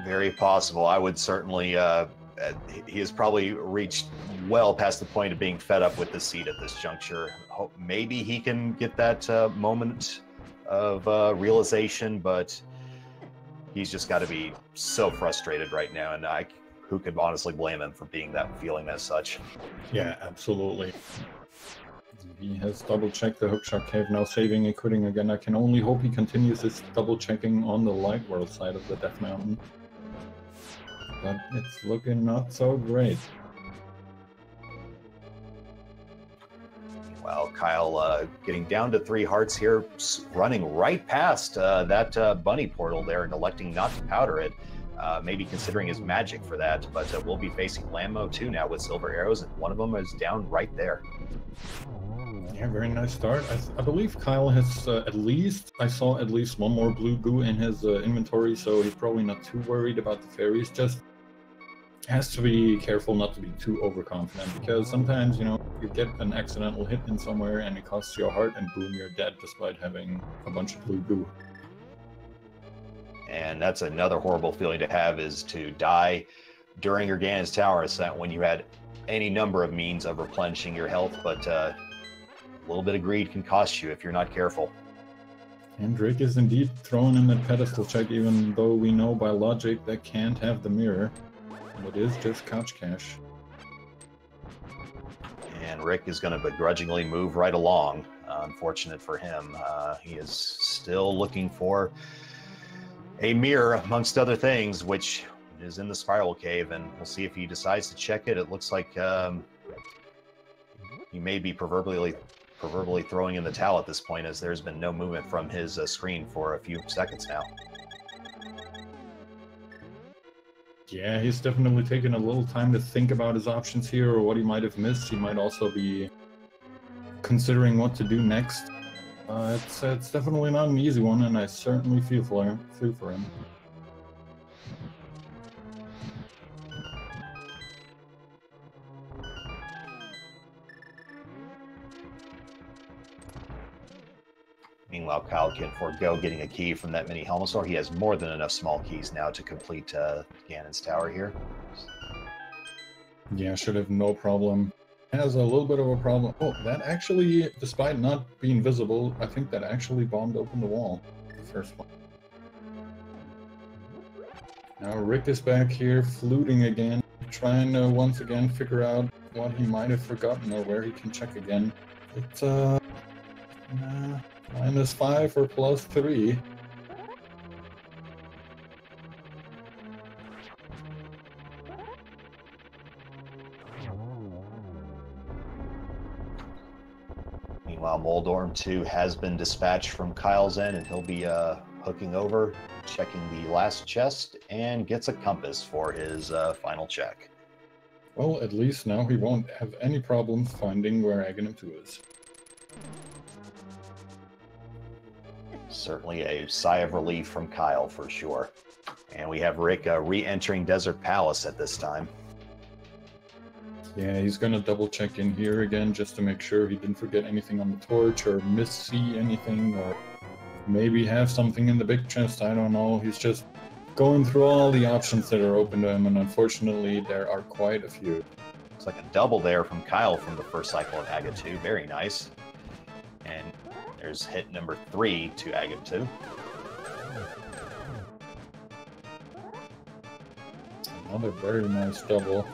Very possible. I would certainly... he has probably reached well past the point of being fed up with the seat at this juncture. Hope maybe he can get that moment of realization, but he's just got to be so frustrated right now, and who could honestly blame him for feeling as such? Yeah, absolutely. He has double-checked the hookshot cave, now saving and quitting again. I can only hope he continues his double-checking on the light world side of the Death Mountain. But it's looking not so great. Well, Kyle getting down to 3 hearts here, running right past that bunny portal there and electing not to powder it. Maybe considering his magic for that, but we'll be facing Lammo too now with silver arrows, and one of them is down right there. Yeah, very nice start. I believe Kyle has I saw at least one more blue goo in his inventory, so he's probably not too worried about the fairies. Just has to be careful not to be too overconfident, because sometimes, you know, you get an accidental hit in somewhere and it costs you a heart, and boom, you're dead despite having a bunch of blue goo. And that's another horrible feeling to have, is to die during your Ganon's Tower ascent when you had any number of means of replenishing your health, but a little bit of greed can cost you if you're not careful. And Rick is indeed throwing in that pedestal check, even though we know by logic that can't have the mirror. It is just couch cash. And And Rick is going to begrudgingly move right along. Unfortunate for him. He is still looking for a mirror, amongst other things, which is in the spiral cave, and we'll see if he decides to check it. It looks like he may be proverbially throwing in the towel at this point, as there's been no movement from his screen for a few seconds now. Yeah, he's definitely taken a little time to think about his options here, or what he might have missed. He might also be considering what to do next. It's definitely not an easy one, and I certainly feel for him. Meanwhile, Kyle can forego getting a key from that mini Helmosaur. He has more than enough small keys now to complete Ganon's tower here. Yeah, should have no problem. Has a little bit of a problem. Oh, that actually, despite not being visible, I think that actually bombed open the wall. The first one. Now Rick is back here, fluting again, trying to once again figure out what he might have forgotten or where he can check again. It's -5 or +3. Meanwhile, Moldorm 2 has been dispatched from Kyle's end, and he'll be hooking over, checking the last chest, and gets a compass for his final check. Well, at least now he won't have any problems finding where Aghanim 2 is. Certainly a sigh of relief from Kyle for sure. And we have Rick re-entering Desert Palace at this time. Yeah, he's gonna double check in here again just to make sure he didn't forget anything on the torch or miss-see anything, or maybe have something in the big chest, I don't know. He's just going through all the options that are open to him, and unfortunately there are quite a few. Looks like a double there from Kyle from the first cycle of Aghanim 2. Very nice. And there's hit number 3 to Aghanim 2. Another very nice double.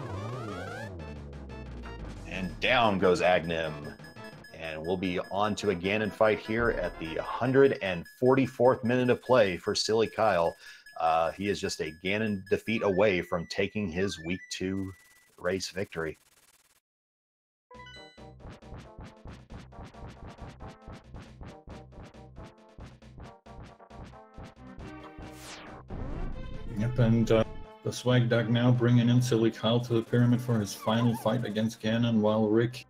And down goes Aghanim. And we'll be on to a Ganon fight here at the 144th minute of play for Silly Kyle. He is just a Ganon defeat away from taking his Week 2 race victory. Yep, and the Swag Dog now bringing in Silly Kyle to the pyramid for his final fight against Ganon, while Rick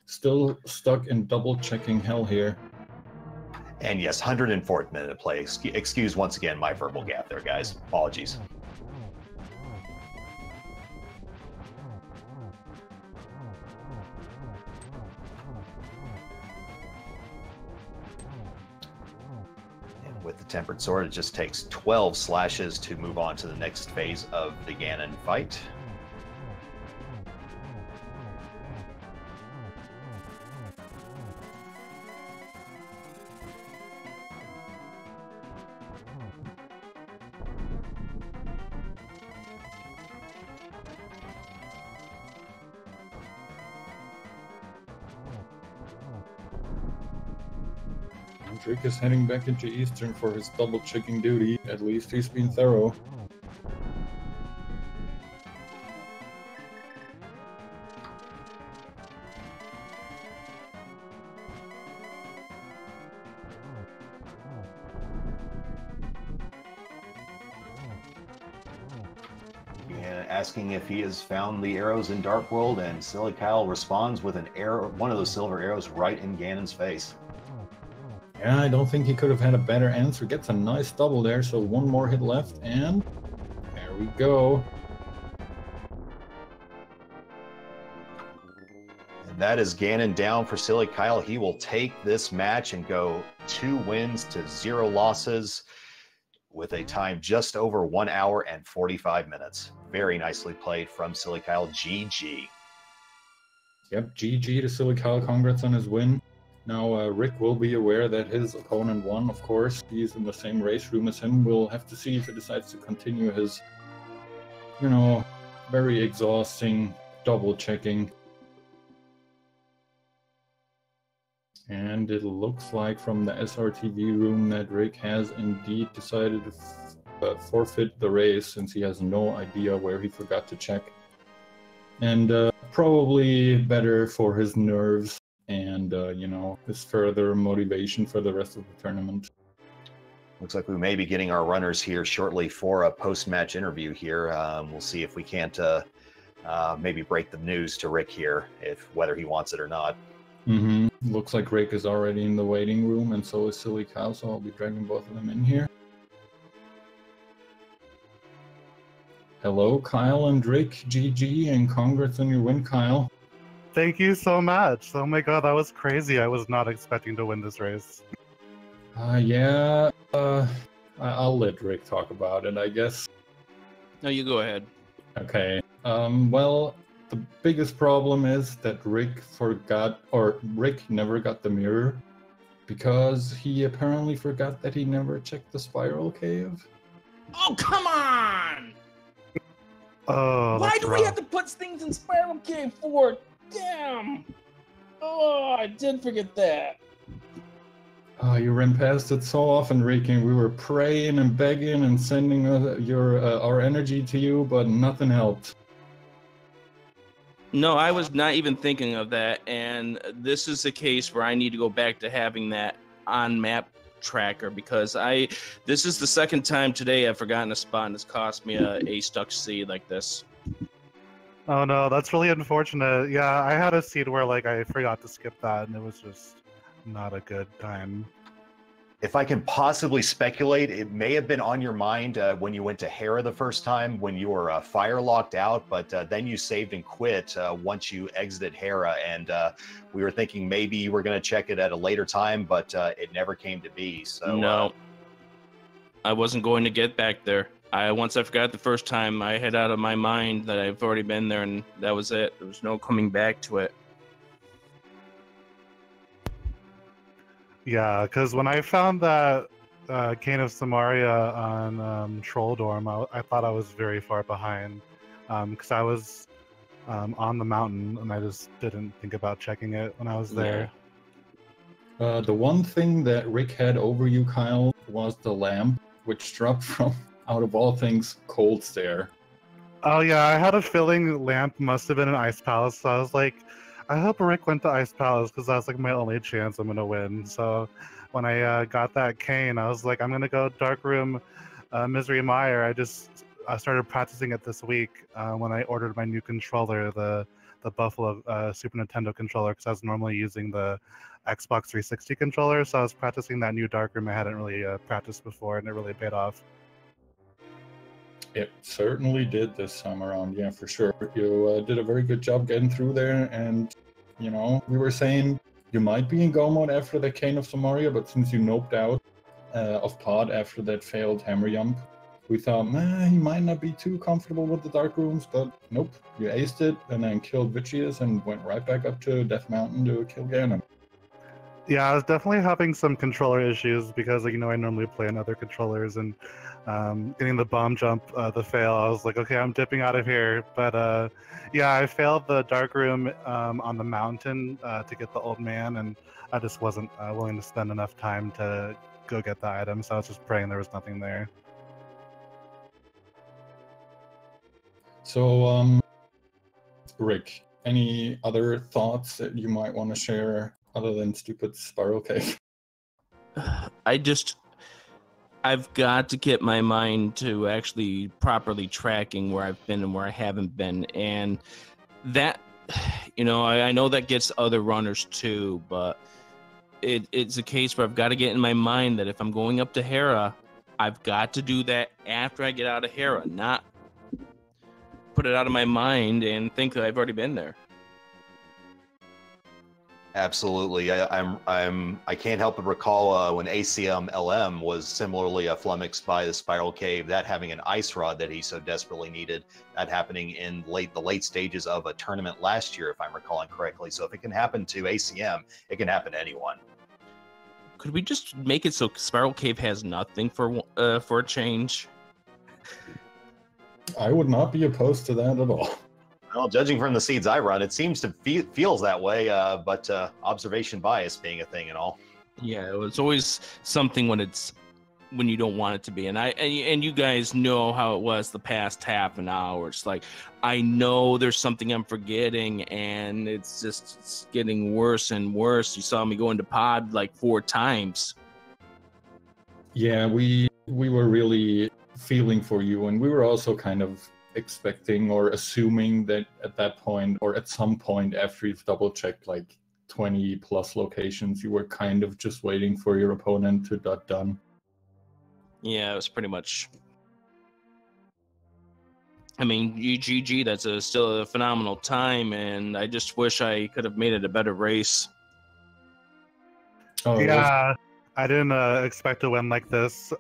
still stuck in double-checking hell here. And yes, 104th minute of play. Excuse once again my verbal gap there, guys. Apologies. And with the Tempered Sword, it just takes 12 slashes to move on to the next phase of the Ganon fight. Rick is heading back into Eastern for his double-checking duty. At least he's been thorough. Asking if he has found the arrows in Dark World, and Silly Kyle responds with an arrow, one of those silver arrows, right in Ganon's face. Yeah, I don't think he could have had a better answer. Gets a nice double there, so one more hit left, and there we go. And that is Ganon down for Silly Kyle. He will take this match and go 2 wins to 0 losses with a time just over 1 hour and 45 minutes. Very nicely played from Silly Kyle. GG. Yep, GG to Silly Kyle. Congrats on his win. Now, Rick will be aware that his opponent won, of course. He's in the same race room as him. We'll have to see if he decides to continue his, very exhausting double-checking. And it looks like from the SRTV room that Rick has indeed decided to forfeit the race since he has no idea where he forgot to check. And probably better for his nerves and, you know, his further motivation for the rest of the tournament. Looks like we may be getting our runners here shortly for a post-match interview here. We'll see if we can't maybe break the news to Rick here, whether he wants it or not. Looks like Rick is already in the waiting room, and so is sillykyle, so I'll be dragging both of them in here. Hello, Kyle and Rick. GG, and congrats on your win, Kyle. Thank you so much. Oh my god, that was crazy. I was not expecting to win this race. Yeah, I'll let Rick talk about it, I guess. No, you go ahead. Okay, well, the biggest problem is that Rick never got the mirror because he apparently forgot that he never checked the spiral cave. Oh, come on! Oh, Why do rough. we have to put things in spiral cave for? Damn! Oh, I did forget that. Oh, you ran past it so often, Rick, and we were praying and begging and sending our energy to you, but nothing helped. No, I was not even thinking of that, and this is a case where I need to go back to having that on-map tracker because this is the second time today I've forgotten a spot and it's cost me a stuck seed like this. Oh no, that's really unfortunate. Yeah, I had a seed where like I forgot to skip that and it was just not a good time. If I can possibly speculate, it may have been on your mind when you went to Hera the first time when you were fire locked out, but then you saved and quit once you exited Hera, and we were thinking maybe you were going to check it at a later time, but it never came to be. So no, I wasn't going to get back there. Once I forgot the first time, I had out of my mind that I've already been there, and that was it. There was no coming back to it. Yeah, because when I found that Cane of Samaria on Troll Dorm, I thought I was very far behind because I was on the mountain and I just didn't think about checking it when I was there. Yeah. The one thing that Rick had over you, Kyle, was the lamp, which dropped from, out of all things, Cold Stare. Oh yeah, I had a feeling Lamp must have been an Ice Palace, so I was like, I hope Rick went to Ice Palace because that's like my only chance I'm gonna win. So when I got that cane, I was like, I'm gonna go Dark Room Misery Mire. I started practicing it this week when I ordered my new controller, the Buffalo Super Nintendo controller, because I was normally using the Xbox 360 controller. So I was practicing that new Dark Room I hadn't really practiced before, and it really paid off. It certainly did this time around, yeah, for sure. You did a very good job getting through there, and, you know, we were saying you might be in go mode after the Cane of Samaria, but since you noped out of pod after that failed hammer jump, we thought, he might not be too comfortable with the Dark Rooms, but nope, you aced it, and then killed Vicious and went right back up to Death Mountain to kill Ganon. Yeah, I was definitely having some controller issues because, like, you know, I normally play on other controllers, and getting the bomb jump, the fail, I was like, okay, I'm dipping out of here. But yeah, I failed the Dark Room on the mountain to get the old man, and I just wasn't willing to spend enough time to go get the item, so I was just praying there was nothing there. So, Rick, any other thoughts that you might want to share other than stupid spiral cave? I've got to get my mind to actually properly tracking where I've been and where I haven't been. And that, you know, I know that gets other runners too, but it's a case where I've got to get in my mind that if I'm going up to Hera, I've got to do that after I get out of Hera, not put it out of my mind and think that I've already been there. Absolutely. I can't help but recall when ACM LM was similarly flummoxed by the spiral cave, that having an ice rod that he so desperately needed, that happening in the late stages of a tournament last year, if I'm recalling correctly. So if it can happen to ACM, it can happen to anyone. Could we just make it so spiral cave has nothing for a change? I would not be opposed to that at all. Well, judging from the seeds I run, it seems to feels that way, but observation bias being a thing and all. Yeah, it's always something when you don't want it to be. And you guys know how it was the past half an hour. It's like, I know there's something I'm forgetting, and it's getting worse and worse. You saw me go into pod like 4 times. Yeah, we were really feeling for you, and we were also kind of expecting or assuming that at that point, or at some point after you've double checked like 20 plus locations, you were kind of just waiting for your opponent to dot done. Yeah, it was pretty much. I mean, GG, that's still a phenomenal time, and I just wish I could have made it a better race. Oh, Yeah, I didn't expect to win like this.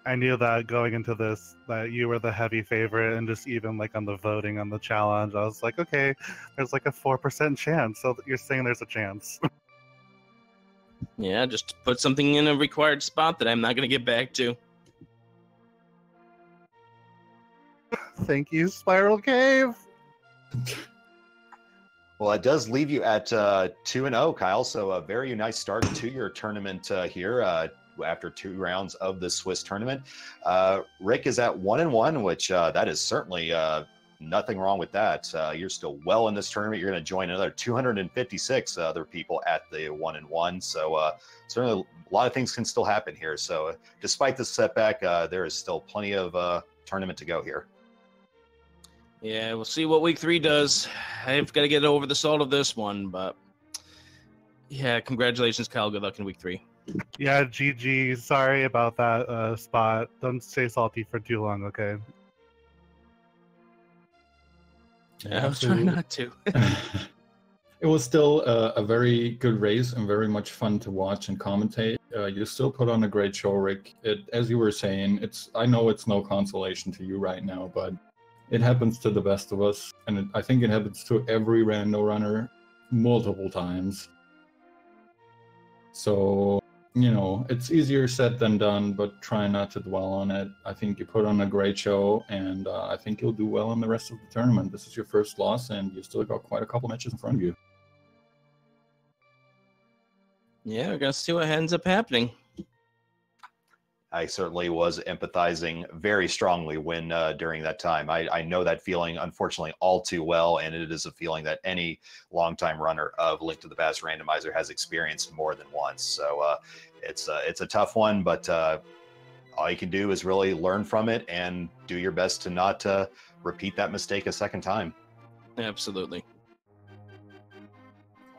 I knew that going into this, that you were the heavy favorite, and just even like on the voting on the challenge, I was like, okay, there's like a 4% chance. So you're saying there's a chance. Yeah, just put something in a required spot that I'm not going to get back to. Thank you, Spiral Cave. Well, it does leave you at 2-0, Kyle. So a very nice start to your tournament here after 2 rounds of the Swiss tournament. Rick is at 1-1, which that is certainly nothing wrong with that. You're still well in this tournament. You're going to join another 256 other people at the 1-1. So certainly a lot of things can still happen here. So despite the setback, there is still plenty of tournament to go here. Yeah, we'll see what week 3 does. I've got to get over the salt of this one, but yeah, congratulations, Kyle. Good luck in week 3. Yeah, GG. Sorry about that spot. Don't stay salty for too long, okay? I was trying not to. It was still a very good race and very much fun to watch and commentate. You still put on a great show, Rick. As you were saying, I know it's no consolation to you right now, but it happens to the best of us, and I think it happens to every rando runner multiple times. So, you know, it's easier said than done, but try not to dwell on it. I think you put on a great show, and I think you'll do well in the rest of the tournament. This is your first loss, and you've still got quite a couple matches in front of you. Yeah, we're going to see what ends up happening. I certainly was empathizing very strongly when during that time. I know that feeling, unfortunately, all too well, and it is a feeling that any longtime runner of Link to the Past Randomizer has experienced more than once. So it's a tough one, but all you can do is really learn from it and do your best to not repeat that mistake a second time. Absolutely.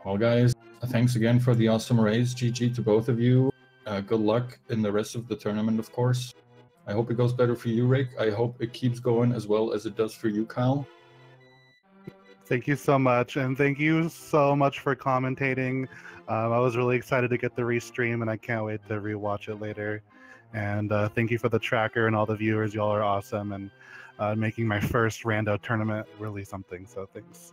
Well, guys, thanks again for the awesome race. GG to both of you. Good luck in the rest of the tournament, of course. I hope it goes better for you, Rick. I hope it keeps going as well as it does for you, Kyle. Thank you so much, and thank you so much for commentating. I was really excited to get the restream, and I can't wait to rewatch it later. And thank you for the tracker and all the viewers. Y'all are awesome, and making my first rando tournament really something. So thanks.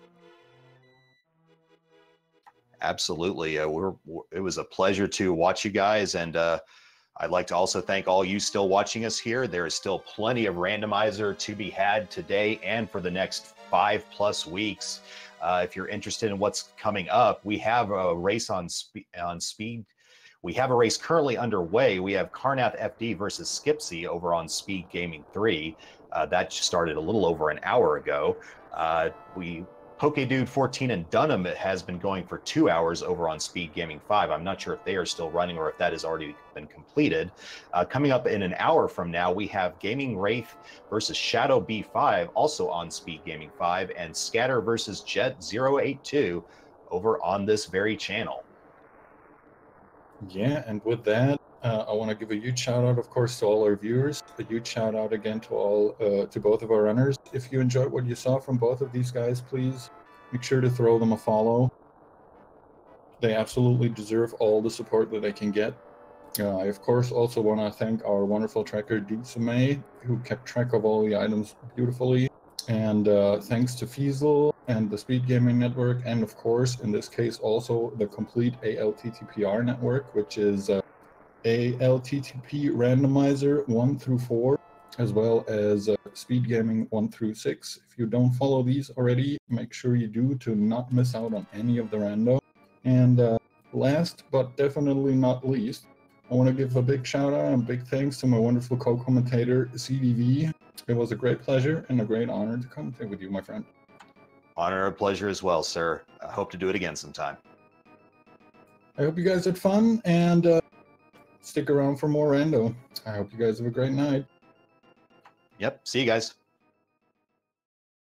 Absolutely. It was a pleasure to watch you guys, and I'd like to also thank all you still watching us here. There is still plenty of Randomizer to be had today and for the next 5+ weeks. If you're interested in what's coming up, we have a race on Speed. We have a race currently underway. We have Carnath FD versus Skipsy over on Speed Gaming 3. That started a little over an hour ago. PokeDude 14 and Dunham has been going for 2 hours over on Speed Gaming 5. I'm not sure if they are still running or if that has already been completed. Coming up in an hour from now, we have Gaming Wraith versus Shadow B5, also on Speed Gaming 5, and Scatter versus Jet 082 over on this very channel. Yeah, and with that, I want to give a huge shout out, of course, to all our viewers. A huge shout out again to both of our runners. If you enjoyed what you saw from both of these guys, please make sure to throw them a follow. They absolutely deserve all the support that they can get. I, of course, also want to thank our wonderful tracker, Dsume, who kept track of all the items beautifully. And thanks to Fiesel and the Speed Gaming Network, and of course, in this case, also the complete ALTTPR network, which is ALTTP Randomizer 1 through 4, as well as Speed Gaming 1 through 6. If you don't follow these already, make sure you do to not miss out on any of the rando. And last but definitely not least, I want to give a big shout out and big thanks to my wonderful co-commentator, CDV. It was a great pleasure and a great honor to commentate with you, my friend. Honor and pleasure as well, sir. I hope to do it again sometime. I hope you guys had fun, and stick around for more rando. I hope you guys have a great night. Yep. See you guys.